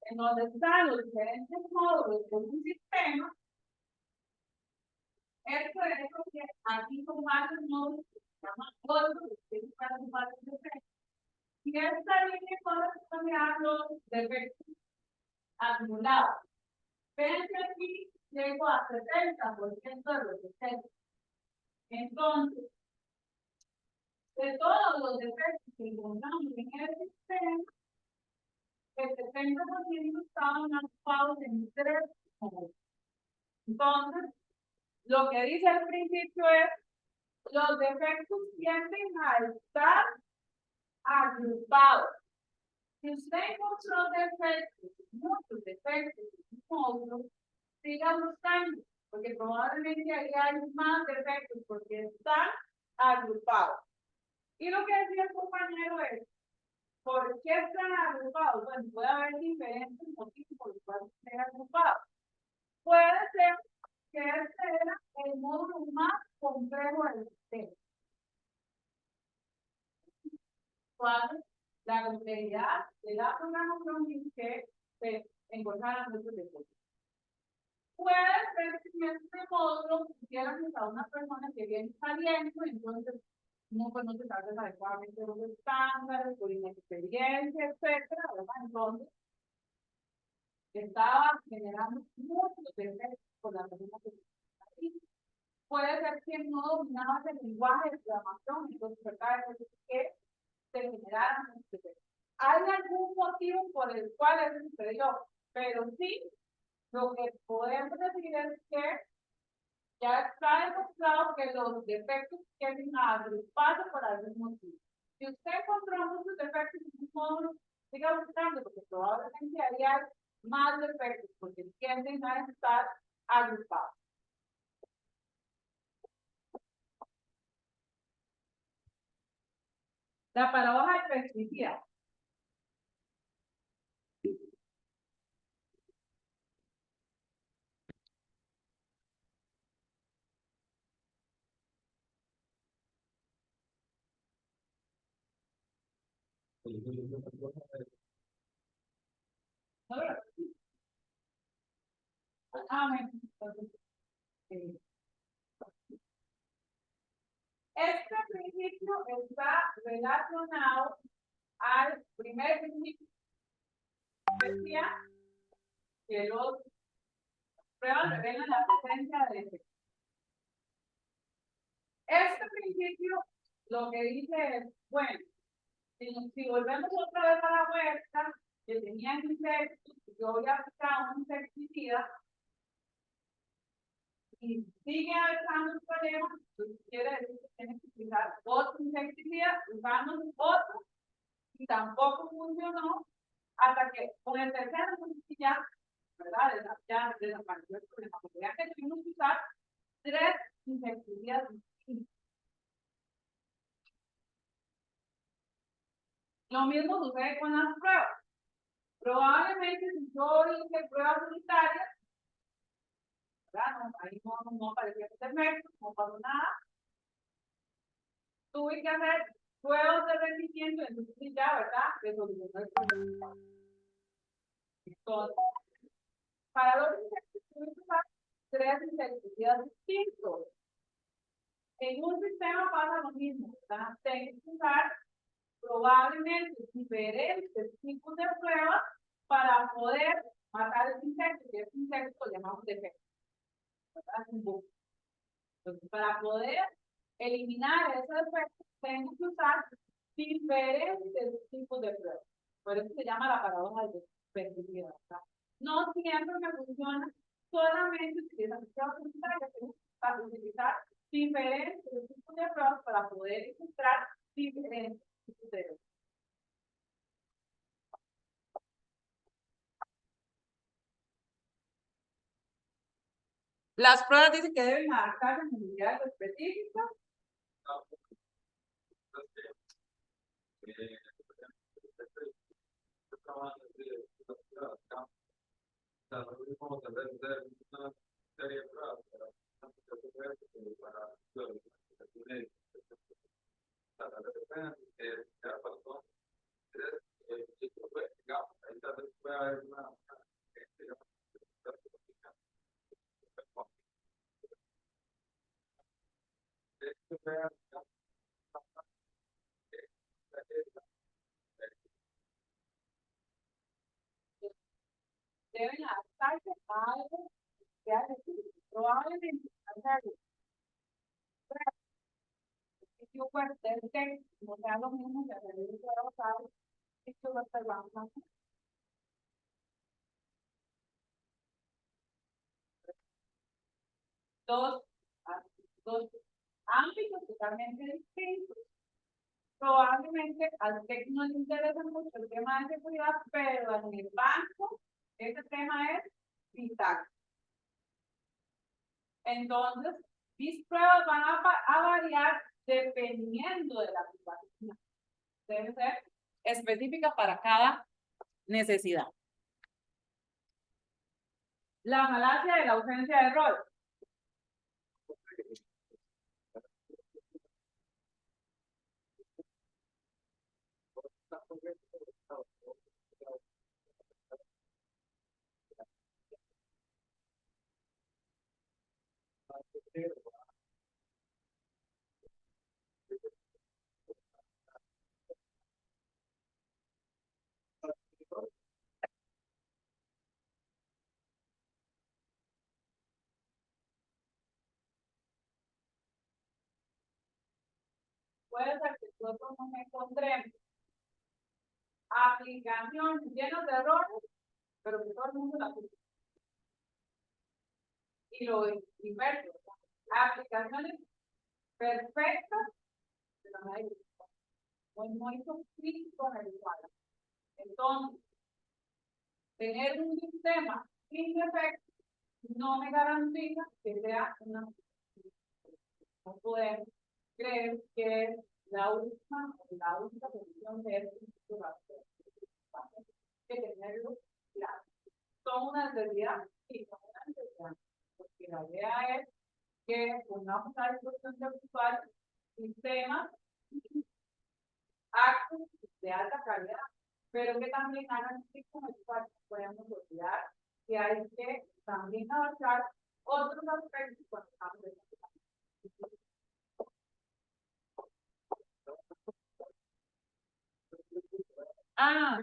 en donde están los diferentes módulos de un sistema. Esto es lo que aquí son varios módulos que se llaman módulos, que son varios defectos. Y esta línea corresponde a los defectos acumulados. Ven que aquí llego a 70% de los defectos. Entonces, de todos los defectos que encontramos en el sistema, el 70% estaban ocupados en 3 módulos. Entonces, lo que dice al principio es, los defectos tienden a estar agrupados. Si usted encontró defectos, muchos defectos en un módulo, siga buscando, porque probablemente ahí hay más defectos porque están agrupados. Y lo que decía el compañero es, ¿por qué están agrupados? Bueno, puede haber diferentes motivos por los cuales estén agrupados. Puede ser que este era el módulo más complejo del sistema. ¿Cuál? La complejidad de la programación que se encontraran muchos defectos. Puede ser que en este módulo pusiéramos a una persona que viene saliendo, entonces no conoce tal vez adecuadamente los estándares, por inexperiencia, etcétera, ¿verdad? Entonces, estaba generando muchos defectos por la persona que está ahí. Puede ser que no dominaba el lenguaje de programación, entonces, ¿verdad? Es que se generaran muchos defectos. Hay algún motivo por el cual eso sucedió, pero sí, lo que podemos decir es que ya está demostrado que los defectos tienen a agruparse por algún motivo. Si usted encontró muchos defectos en un módulo, siga buscando, porque probablemente haya más defectos, porque tienden a estar agrupados. La paradoja de flexibilidad. Este principio está relacionado al primer principio. Decía que los pruebas revelan la presencia de defectos. Este principio lo que dice es, bueno, si volvemos otra vez a la vuelta, que tenían insectos, yo voy a aplicar un insecticida y sigue avanzando el problema, entonces quiere decir que tienes que utilizar otro insecticida, usamos otro y tampoco funcionó hasta que con el tercero ya, ¿verdad? Ya desapareció el problema, porque ya que tuvimos que usar 3 insecticidas distintos. Lo mismo sucede con las pruebas. Probablemente si yo hice pruebas unitarias, ¿verdad? No, ahí no parecía defecto, no pasó nada. Tuve que hacer pruebas de rendimiento, entonces ya, ¿verdad? Resolucionó el problema. Entonces, para los insectos tuve que usar 3 insecticidas distintos. En un sistema pasa lo mismo, ¿verdad? Tengo que usar probablemente diferentes tipos de pruebas para poder matar el insecto, y ese insecto lo llamamos defecto. Entonces, para poder eliminar ese defecto, tengo que usar diferentes tipos de pruebas. Por eso se llama la paradoja de flexibilidad. No siempre me funciona solamente utilizar pruebas unitarias, tengo que utilizar diferentes tipos de pruebas para poder encontrar diferentes tipos de pruebas. Las pruebas dicen que deben adaptarse a necesidades específicas. Deben adaptarse a algo que hace probablemente algo. Sitio fuerte, que no sea lo mismo que hacer el trabajado, esto va a estar bajo. Dos, dos ámbitos totalmente distintos. Probablemente al TEC no le interesa mucho el tema de seguridad, pero en el banco ese tema es vital. Entonces, mis pruebas van a variar dependiendo de la aplicación. Debe ser específica para cada necesidad. La falacia de la ausencia de rol. Puede ser que nosotros nos encontremos aplicaciones llenas de errores, pero que todo el mundo la usa. Y lo inverso, aplicaciones perfectas, pero no hay muy críticos en el usuario. Entonces, tener un sistema sin defectos no me garantiza que sea una. No podemos creer que es la única solución de este que tenerlo claro. Son una realidad, sí, son una realidad, porque la idea es que pongamos a disposición del usuario sistemas, actos de alta calidad, pero que también hagan con el usuario. Podemos olvidar que hay que también abarcar otros aspectos cuando estamos en Ah,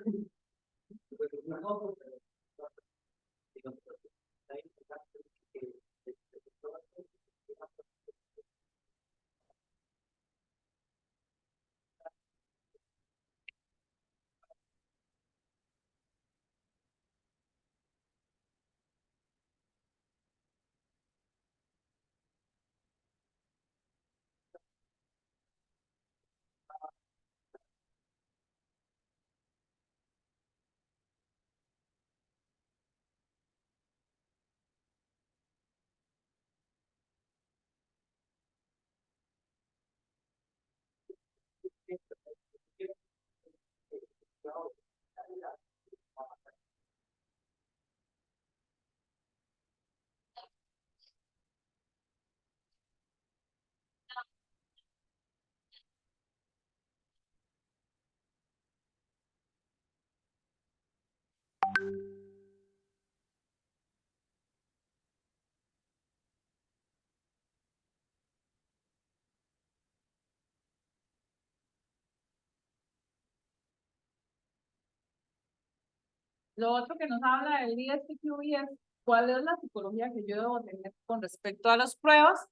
lo otro que nos habla del ISTQ es cuál es la psicología que yo debo tener con respecto a las pruebas.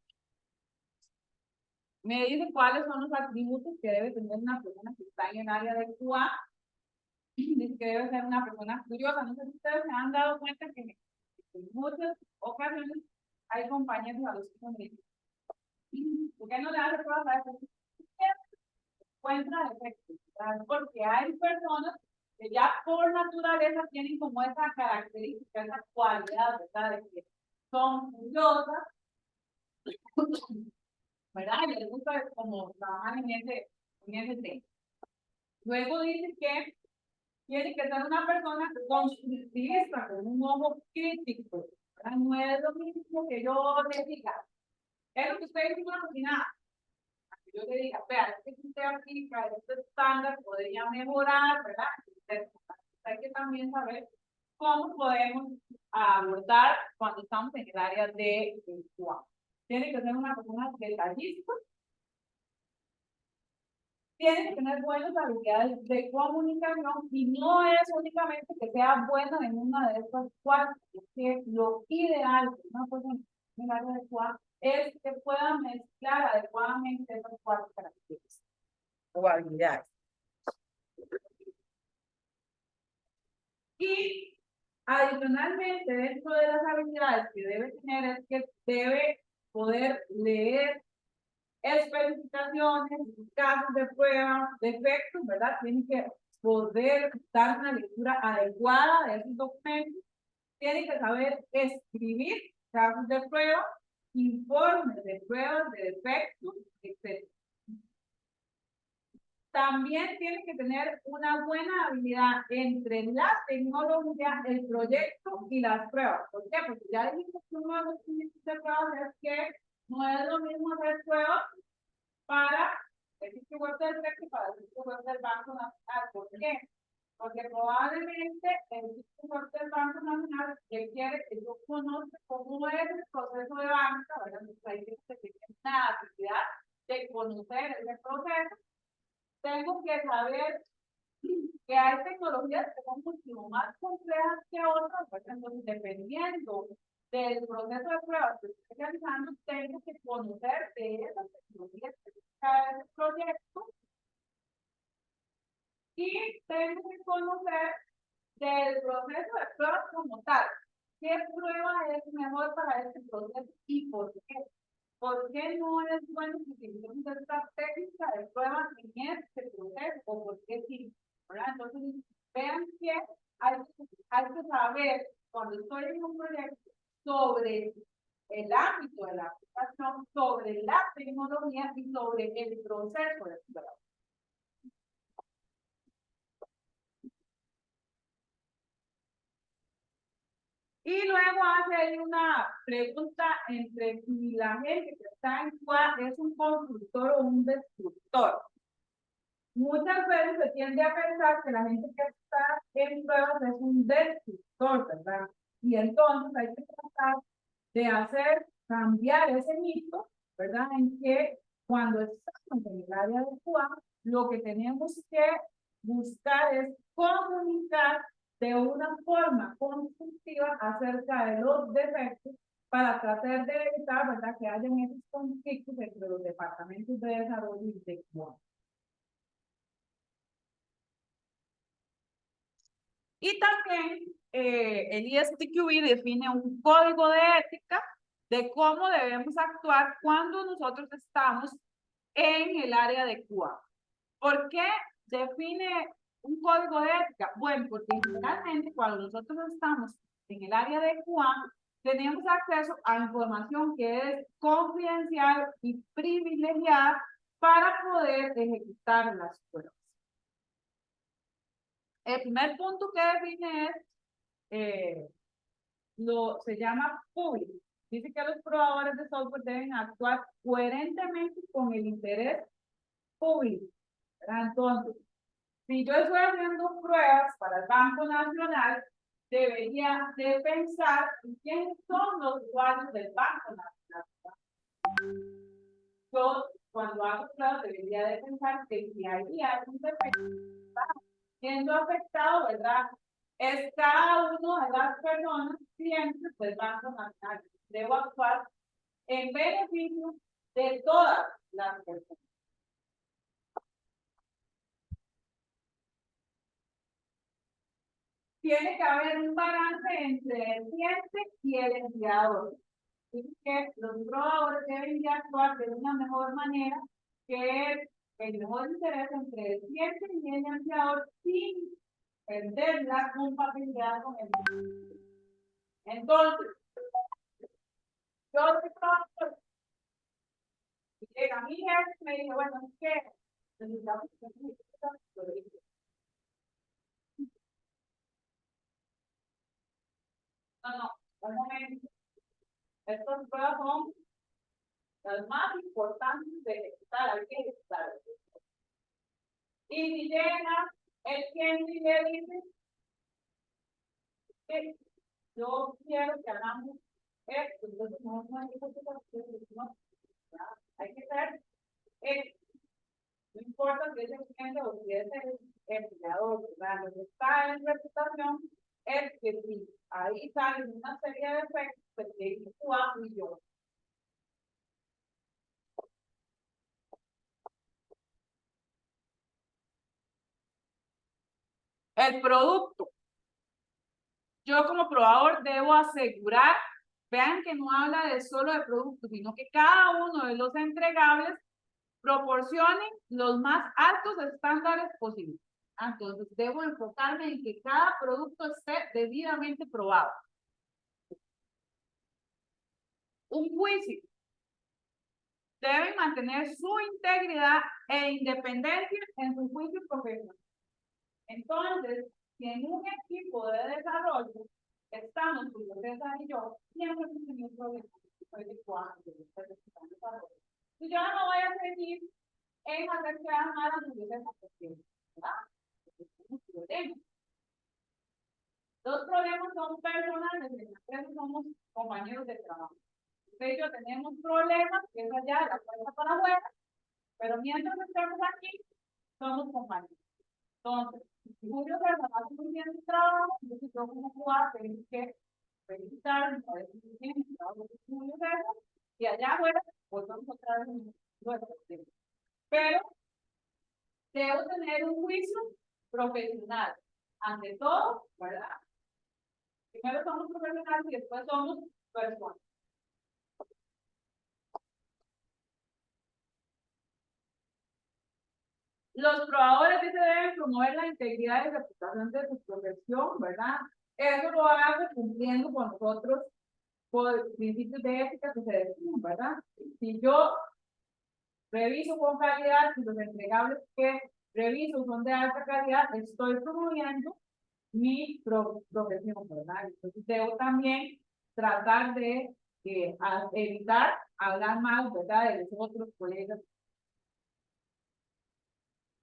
Me dice cuáles son los atributos que debe tener una persona que está en el área de QA. Dice que debe ser una persona curiosa. No sé si ustedes se han dado cuenta que en muchas ocasiones hay compañeros a los que me dicen, ¿por qué no le hace pruebas a eso? Encuentra defectos, porque hay personas que ya por naturaleza tienen como esa característica, esa cualidad, ¿verdad? De que son curiosas, ¿verdad? Y les gusta como trabajar en ese tema. Luego dice que tiene que ser una persona constructivista, con un ojo crítico, ¿verdad? No es lo mismo que yo le diga, es lo que usted dice en una cocina, que yo le diga, vea, es que usted aplica este estándar, podría mejorar, ¿verdad? Hay que también saber cómo podemos abordar cuando estamos en el área de QA. Tiene que ser una persona detallista, tiene que tener buenas habilidades de comunicación y no es únicamente que sea bueno en una de estas cuatro, es que lo ideal de una persona en el área de QA es que pueda mezclar adecuadamente esas cuatro características o habilidades. Y adicionalmente, dentro de las habilidades que debe tener es que debe poder leer especificaciones, casos de prueba, defectos, ¿verdad? Tiene que poder dar una lectura adecuada de esos documentos, tiene que saber escribir casos de prueba, informes de pruebas, de defectos, etc. También tiene que tener una buena habilidad entre la tecnología, el proyecto y las pruebas. ¿Por qué? Porque ya dijimos que uno de los principios de pruebas es que no es lo mismo hacer pruebas para el sitio web del texto y para el sitio web del Banco Nacional. ¿Por qué? Porque probablemente el sitio web del Banco Nacional requiere que yo conozca cómo es el proceso de banca, ¿verdad? Entonces ahí tiene que tener una actividad de conocer ese proceso. Tengo que saber que hay tecnologías que son mucho más complejas que otras, ¿verdad? Entonces, dependiendo del proceso de pruebas que estoy realizando, tengo que conocer de esas tecnologías que está el proyecto y tengo que conocer del proceso de pruebas como tal. ¿Qué prueba es mejor para este proceso y por qué? ¿Por qué no es bueno que utilicemos esta técnica de prueba en este proceso? ¿O por qué sí? ¿Verdad? Entonces, vean que hay que saber, cuando estoy en un proyecto, sobre el ámbito de la aplicación, sobre la tecnología y sobre el proceso de prueba. Y luego hace ahí una pregunta entre si la gente que está en QA es un constructor o un destructor. Muchas veces se tiende a pensar que la gente que está en pruebas es un destructor, ¿verdad? Y entonces hay que tratar de hacer cambiar ese mito, ¿verdad? En que cuando estamos en el área de QA, lo que tenemos que buscar es comunicar de una forma constructiva acerca de los defectos para tratar de evitar, ¿verdad?, que hayan esos conflictos entre los departamentos de desarrollo y de QA. Y también el ISTQB define un código de ética de cómo debemos actuar cuando nosotros estamos en el área de QA. ¿Por qué define un código de ética? Bueno, porque generalmente cuando nosotros estamos en el área de QA, tenemos acceso a información que es confidencial y privilegiada para poder ejecutar las pruebas. El primer punto que define es, se llama público. Dice que los probadores de software deben actuar coherentemente con el interés público. Entonces, si yo estoy haciendo pruebas para el Banco Nacional, debería de pensar en quiénes son los usuarios del Banco Nacional. Yo, cuando hago pruebas, debería de pensar que si hay algún defecto siendo afectado, ¿verdad? Es cada uno de las personas clientes del Banco Nacional. Debo actuar en beneficio de todas las personas. Tiene que haber un balance entre el cliente y el empleador. Así que los probadores deben de actuar de una mejor manera, que es el mejor interés entre el cliente y el empleador sin perder la compatibilidad con el cliente. Entonces, Yo soy profesor. Y llega mi jefe y me dice, bueno, ¿qué? Necesitamos que no, un momento. Estas pruebas son las más importantes de ejecutar, hay que ejecutar. Y si llega el cliente y le dice que yo quiero que hagamos esto, entonces no hay que hacer no, hay que hacer esto. No importa si es el cliente o si es el empleador, ¿verdad? Lo que está en reputación es que si ahí salen una serie de efectos, pues que tú y yo. El producto. Yo como probador debo asegurar, vean que no habla de solo de productos, sino que cada uno de los entregables proporcionen los más altos estándares posibles. Entonces, debo enfocarme en que cada producto esté debidamente probado. Un juicio debe mantener su integridad e independencia en su juicio profesional. Entonces, si en un equipo de desarrollo estamos, como César y yo, siempre hemos tenido problemas. Y yo no voy a seguir en hacer quedar mal a Julio César, ¿verdad? Los problemas son personales, en la empresa somos compañeros de trabajo. Usted y yo tenemos problemas, que es allá la puerta para afuera, pero mientras estamos aquí, somos compañeros. Entonces, si Julio César hace muy bien su trabajo, entonces yo como jugador tengo que felicitar, me parece muy bien el trabajo de Julio César, y allá afuera, volvemos otra vez en nuestro tema. Pero debo tener un juicio profesional, ante todo, ¿verdad? Primero somos profesionales y después somos personas. Los probadores sí se deben promover la integridad y reputación de su profesión, ¿verdad? Eso lo hago cumpliendo con nosotros por principios de ética que se definen, ¿verdad? Si yo reviso con calidad y los entregables que reviso son de alta calidad, estoy promoviendo mi profesión, ¿verdad? Entonces debo también tratar de evitar hablar mal, ¿verdad? De los otros colegas.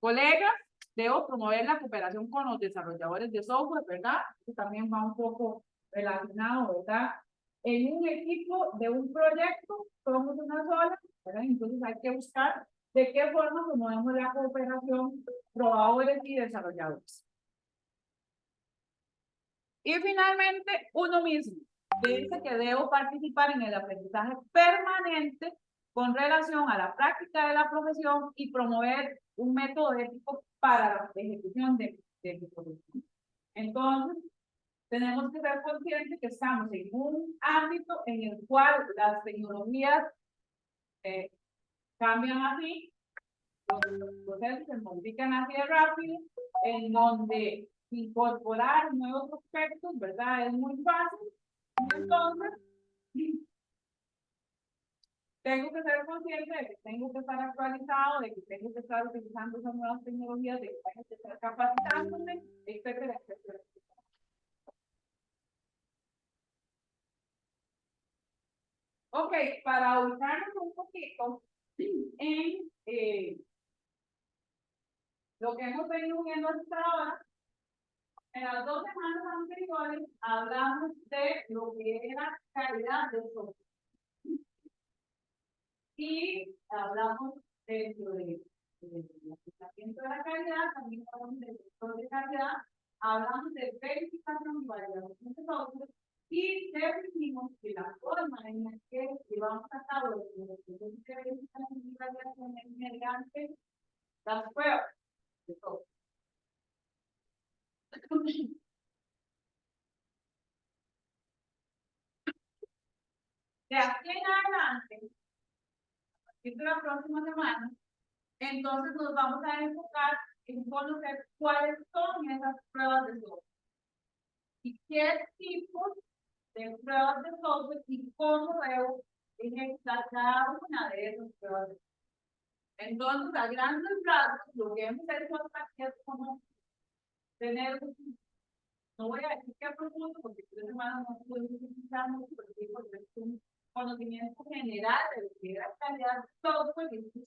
Colegas, debo promover la cooperación con los desarrolladores de software, ¿verdad? Eso también va un poco relacionado, ¿verdad? En un equipo de un proyecto, somos una sola, ¿verdad? Entonces hay que buscar de qué forma promovemos la cooperación, probadores y desarrolladores. Y finalmente, uno mismo. Dice que debo participar en el aprendizaje permanente con relación a la práctica de la profesión y promover un método ético para la ejecución de mi profesión. Entonces, tenemos que ser conscientes que estamos en un ámbito en el cual las tecnologías cambian así, los procesos se modifican así de rápido, en donde incorporar nuevos aspectos, ¿verdad? Es muy fácil. Entonces, tengo que ser consciente de que tengo que estar actualizado, de que tengo que estar utilizando esas nuevas tecnologías, de que tengo que estar capacitándome, etcétera, etcétera. Ok, para ubicarnos un poquito en lo que hemos venido viendo hasta ahora, en las 2 semanas anteriores hablamos de lo que era calidad de software. Y hablamos dentro de aplicamiento de la calidad, también hablamos del sector de calidad, hablamos de verificación y validación de software y definimos que la forma en la que llevamos a cabo los procesos de verificación y validación es mediante las pruebas de software. De aquí en adelante, esta es la próxima semana, entonces nos vamos a enfocar en conocer cuáles son esas pruebas de software y qué tipos de pruebas de software y cómo debo en cada una de esas pruebas. Entonces, a grandes rasgos, lo que hemos hecho aquí es como tener, no voy a decir que a profundo, porque 3 semanas no podemos utilizar mucho, pero sí porque es un conocimiento general de lo que era calidad, todo el proceso.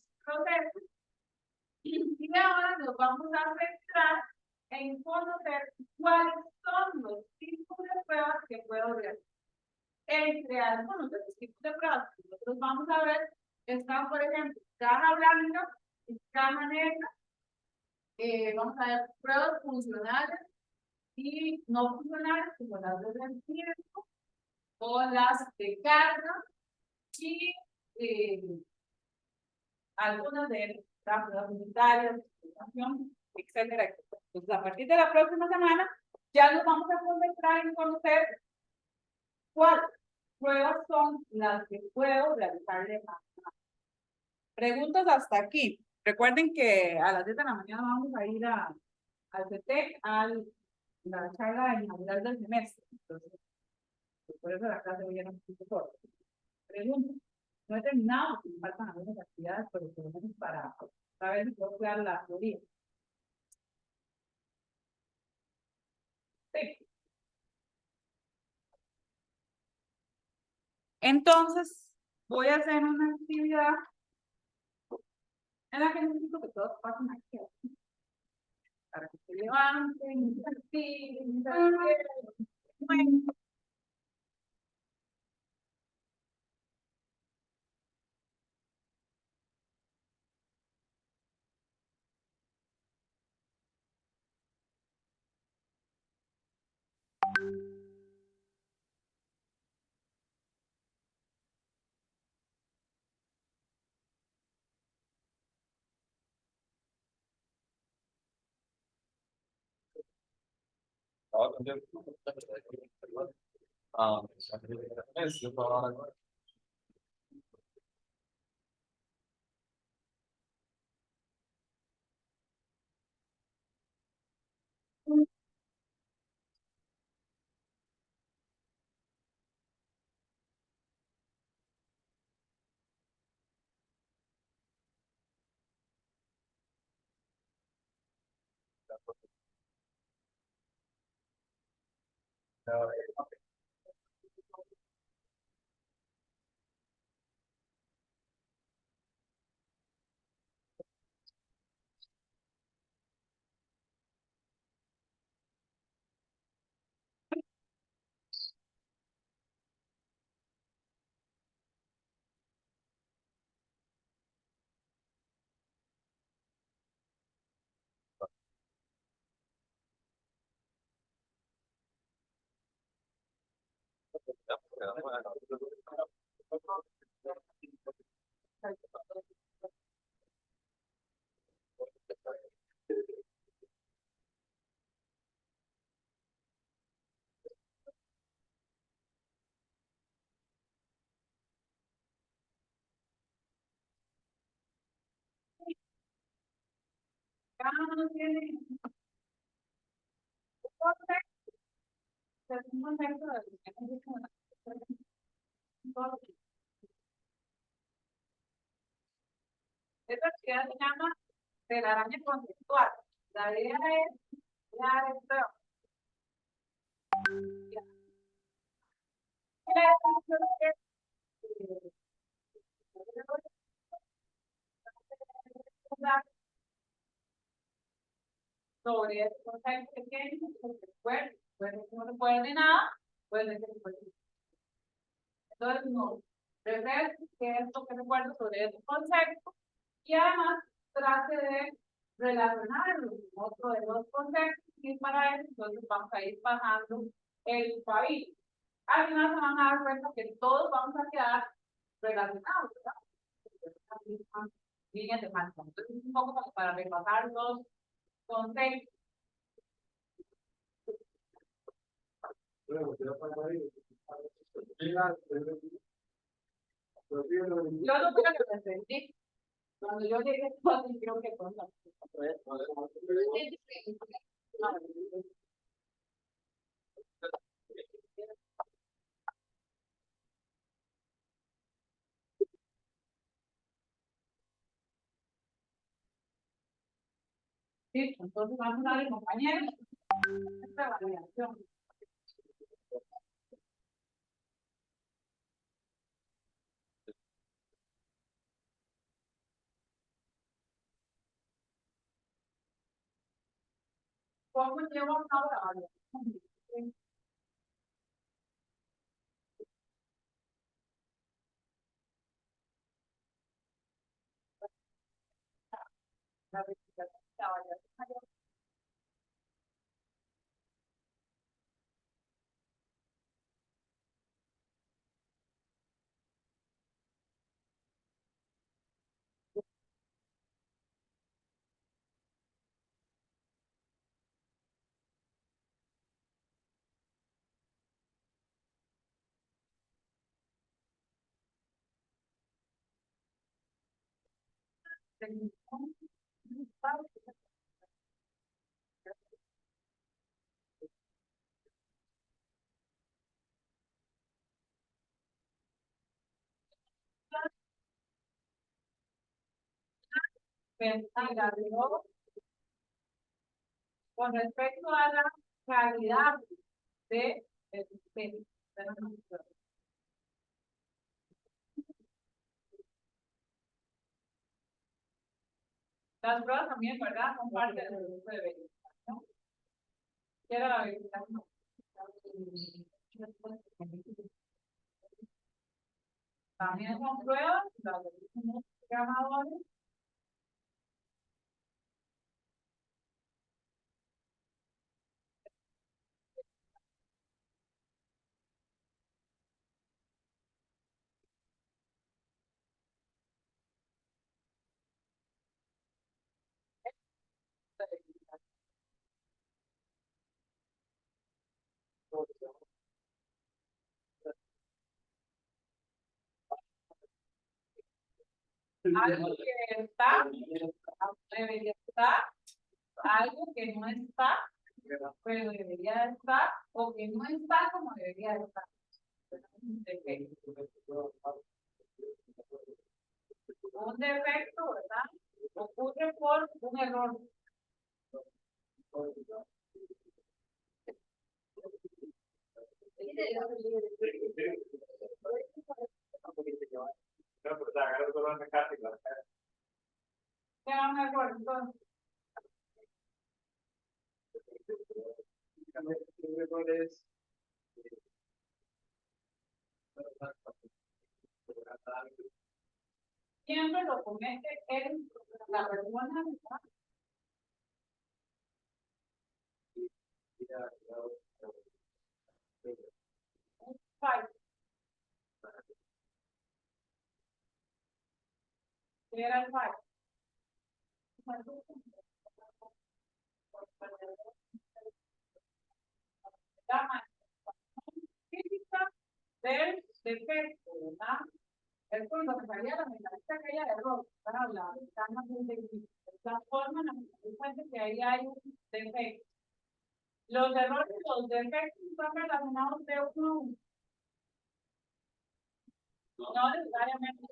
Y ahora nos vamos a centrar en conocer cuáles son los tipos de pruebas que puedo realizar. Entre algunos de los tipos de pruebas que nosotros vamos a ver, están, por ejemplo, caja blanca y caja negra. Vamos a ver pruebas funcionales y no funcionales, como las de rendimiento o las de carga y algunas de las pruebas unitarias, etcétera, etcétera. Entonces, a partir de la próxima semana, ya nos vamos a concentrar en conocer cuáles pruebas son las que puedo realizarle a. Preguntas hasta aquí. Recuerden que a las 10 de la mañana vamos a ir al CT, a la charla inaugural del semestre. Entonces, por eso la clase hoy era un poquito corta. Preguntas. No he terminado, me faltan algunas actividades, pero por lo menos para saber si puedo crear la teoría. Sí. Entonces, voy a hacer una actividad en la que necesito que todos pasen aquí. Para que se levanten, cada uno tiene un contexto de lo que hemos dicho en la. Esta actividad se llama telaraña conceptual. La idea es la esto. Sobre el concepto pequeño, puede ser que no recuerde nada, puede ser que recuerde. Entonces, no, refresque qué es lo que recuerdo sobre ese concepto y además trate de relacionarlo con otro de los conceptos y para eso entonces vamos a ir bajando el país. Al final se van a dar cuenta que todos vamos a quedar relacionados, ¿verdad? Líneas de marca. Entonces, un poco para repasar los conceptos. Yo lo creo que entendí. Cuando yo llegué, creo que con la. Listo, entonces vamos a darle, compañeros, esta validación. ¿Cómo llevo a cabo la validación? La verificación de la validación. Ventilador con respecto a la calidad de el sistema. Las pruebas también, ¿verdad? Son parte del proceso de verificación. ¿Qué era la verificación? También son pruebas, las programadores. Algo que está, debería estar, algo que no está, pero debería estar, o que no está como debería estar. Un defecto, ¿verdad? Ocurre por un error. ¿Qué va un error entonces? Siempre lo comete la persona, ¿verdad? Un fallo. ¿Qué era el fallo? La manifestación física del defecto, ¿verdad? Es por lo que salía la mentalidad aquella de error, para hablar, estamos de la forma en la que se cuenta que ahí hay un defecto. Los errores y los defectos están relacionados de uno a uno. No necesariamente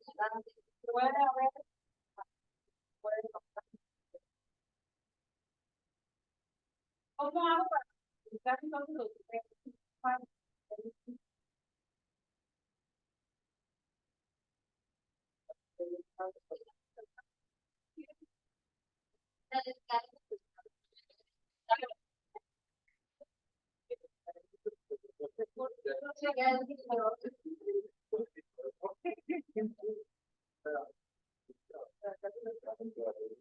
puede haber, puede pasar. ¿Cómo hago para utilizar entonces los defectos?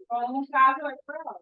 Con un caso de prueba.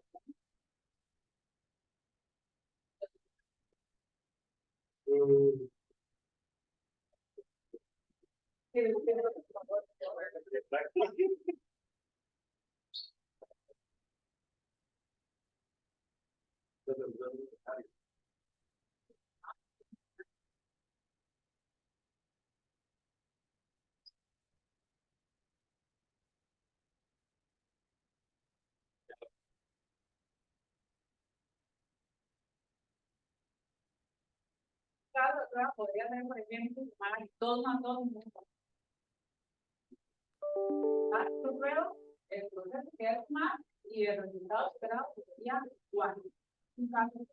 Caso de prueba podría ser, por ejemplo, sumar 2 más 2 haz tu prueba, el proceso que es más y el resultado esperado sería 4. Un caso.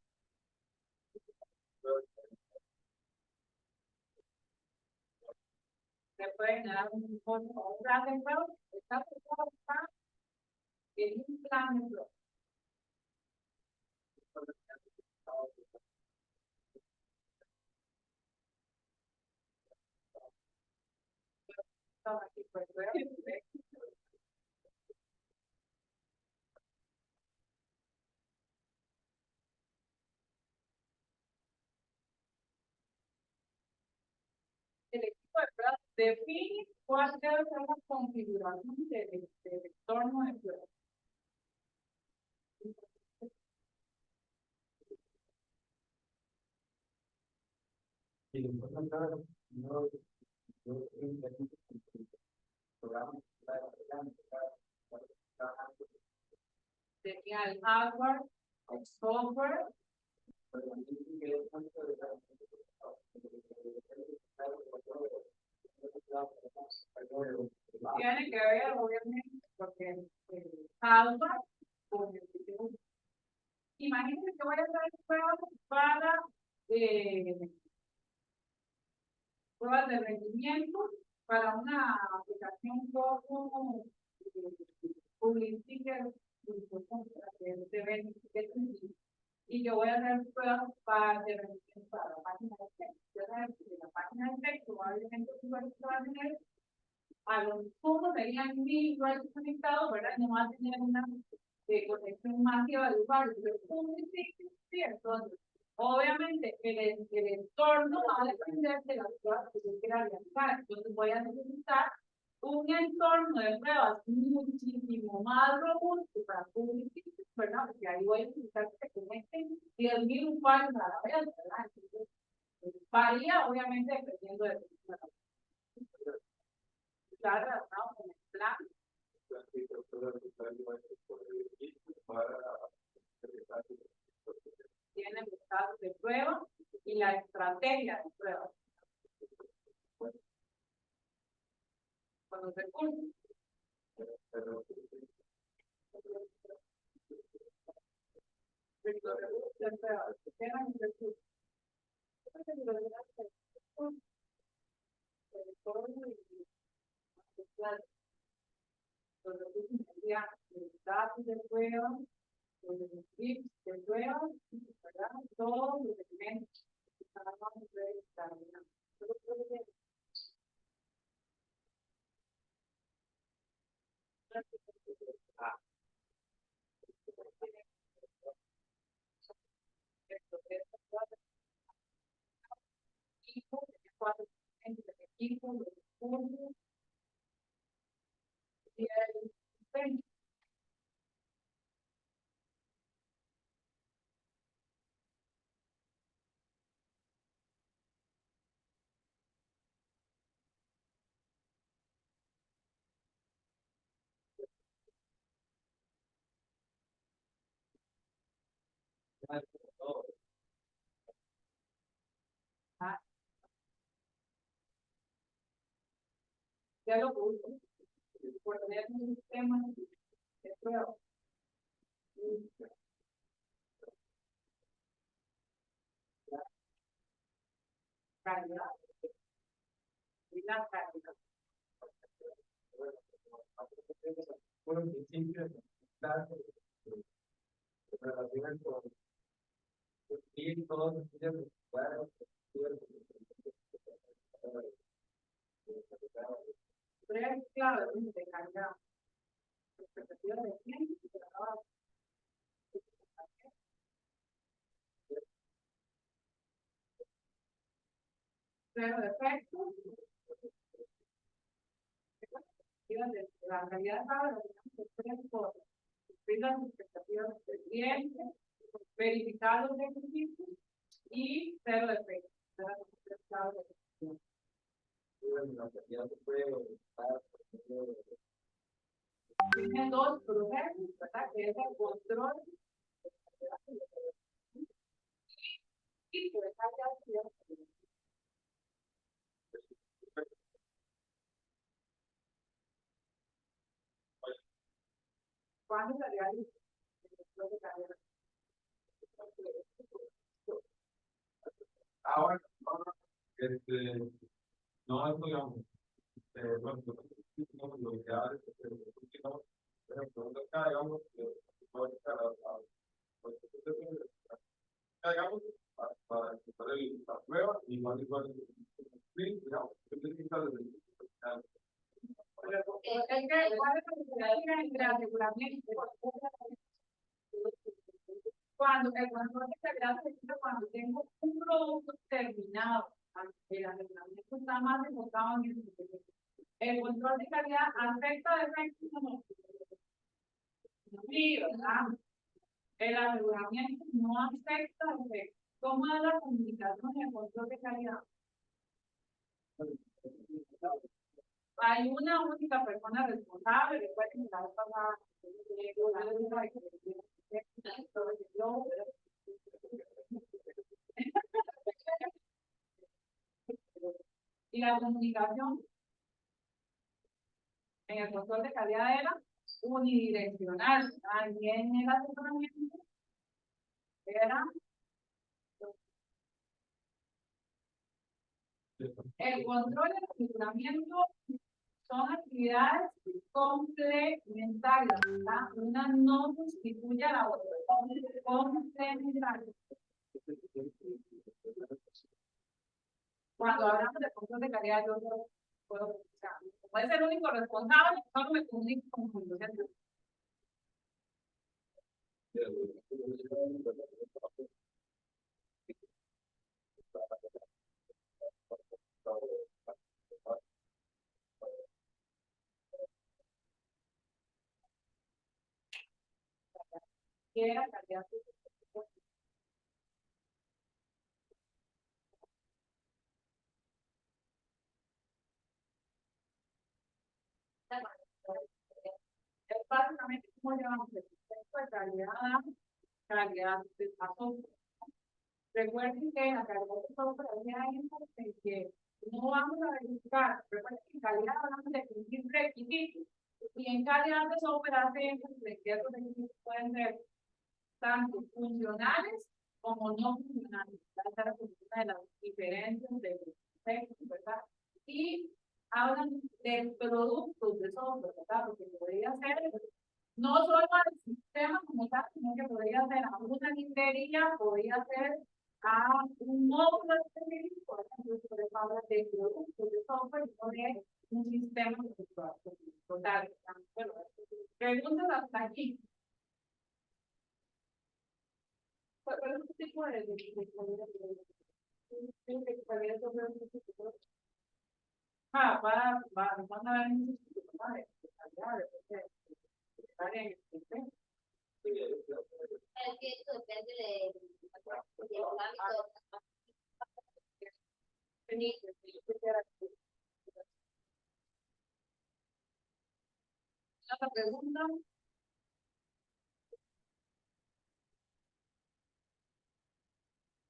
Se puede generar un plan de prueba, está en un plan de prueba. Aquí, pues, el equipo de pruebas define cuál debe ser la configuración del entorno de prueba. Sería el hardware, el software. Tiene que ver, obviamente, porque el hardware con el sistema. Imagínense que voy a hacer pruebas para pruebas de rendimiento para una aplicación como Publicizer y yo voy a hacer pruebas para de rendimiento para la página de texto. La página de texto probablemente va a tener a los puntos serían 1000 usuarios conectados, ¿verdad? No va a tener una conexión masiva de usuarios, pero sí, entonces, obviamente, el entorno va a depender de las pruebas que yo quiera realizar. Entonces, voy a necesitar un entorno de pruebas muchísimo más robusto para publicitar, ¿verdad? Porque ahí voy a necesitar que se conecten 10.000 usuarios a la vez, ¿verdad? Entonces, varía, obviamente, dependiendo de la claro, ¿no? Con el plan. Tienen los estados de prueba y la estrategia de prueba. Con los recursos. Los datos de prueba, los tips de prueba, todos los elementos que estábamos desarrollando. Equipo, los recursos y el diseño. Ya lo puse, por tener un sistema de prueba. Calidad y la calidad. Bueno, en principio, relaciones con todos los días Tres claves de calidad. Expectativa de tiempo y trabajo. Cero defectos. La calidad de tres cosas. Cumplir las expectativas del cliente, verificar los requisitos y cero defectos. Tres claves de calidad. Tiene dos procesos, ¿verdad? Que es el control y pues ¿cuándo se realiza el control de calidad? Ahora, no es, digamos, bueno, lo que hace, pero acá, digamos, digamos, para empezar la prueba, igual, sí, digamos, ¿Cuál es la diferencia entre aseguramiento? Cuando el control de calidad se dice cuando tengo un producto terminado, el aseguramiento está más enfocado en el control de calidad afecta defectos o no. Sí, ¿verdad? El aseguramiento no afecta defectos. ¿Cómo es la comunicación y el control de calidad? Hay una única persona responsable, recuerden que la vez pasada y la comunicación en el control de calidad era unidireccional. También el asesoramiento era el control y el asesoramiento son actividades complementarias, ¿verdad? Una no sustituye a la otra, complementarias. Cuando hablamos de control de calidad, yo no puedo, o sea, puede ser el único responsable, solo me comunico con conducción. ¿Qué era calidad? Es básicamente cómo llevamos el concepto de calidad de paso. Recuerden que la calidad de software es que no vamos a verificar, recuerden que en calidad hablamos de cumplir requisitos, y en calidad de software hace énfasis de que esos requisitos pueden ser tanto funcionales como no funcionales. Esa es la cuestión de las diferencias de textos, ¿verdad? Y hablan de productos de software, ¿verdad? Porque podría ser no solo al sistema como tal, sino que podría ser a una librería, podría ser a un módulo específico, por ejemplo, si por habla de productos de software, no de un sistema total. Bueno, preguntas hasta aquí. ¿Cuál es el tipo de van a ver un instituto, ¿vale? Es que eso depende del hábito. Otra pregunta.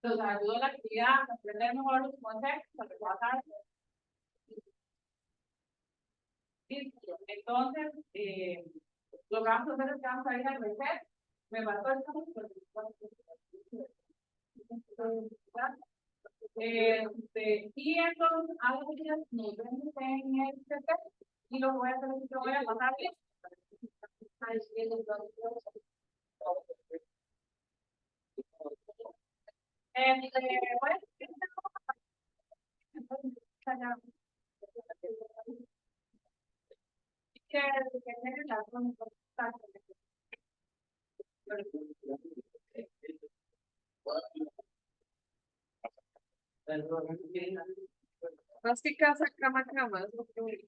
Nos ayudó la actividad a aprender mejor los conceptos, a repasar. Entonces, lo que vamos a hacer es que vamos a ir al reset. Me mató el y entonces, a los días nos vemos en el reset y lo voy a hacer, lo voy a pasar. Más que casa, cama, cama. Es lo que...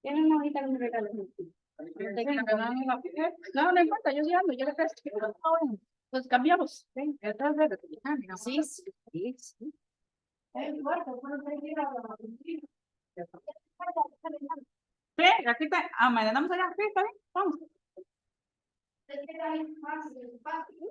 Tienen una hojita que me regalan. No, no importa, yo llamo, yo le presto. Pues cambiamos. Sí, sí, sí. Sí, aquí está. Ah, mañana vamos allá. Sí, está bien. Vamos. Es que hay más espacio.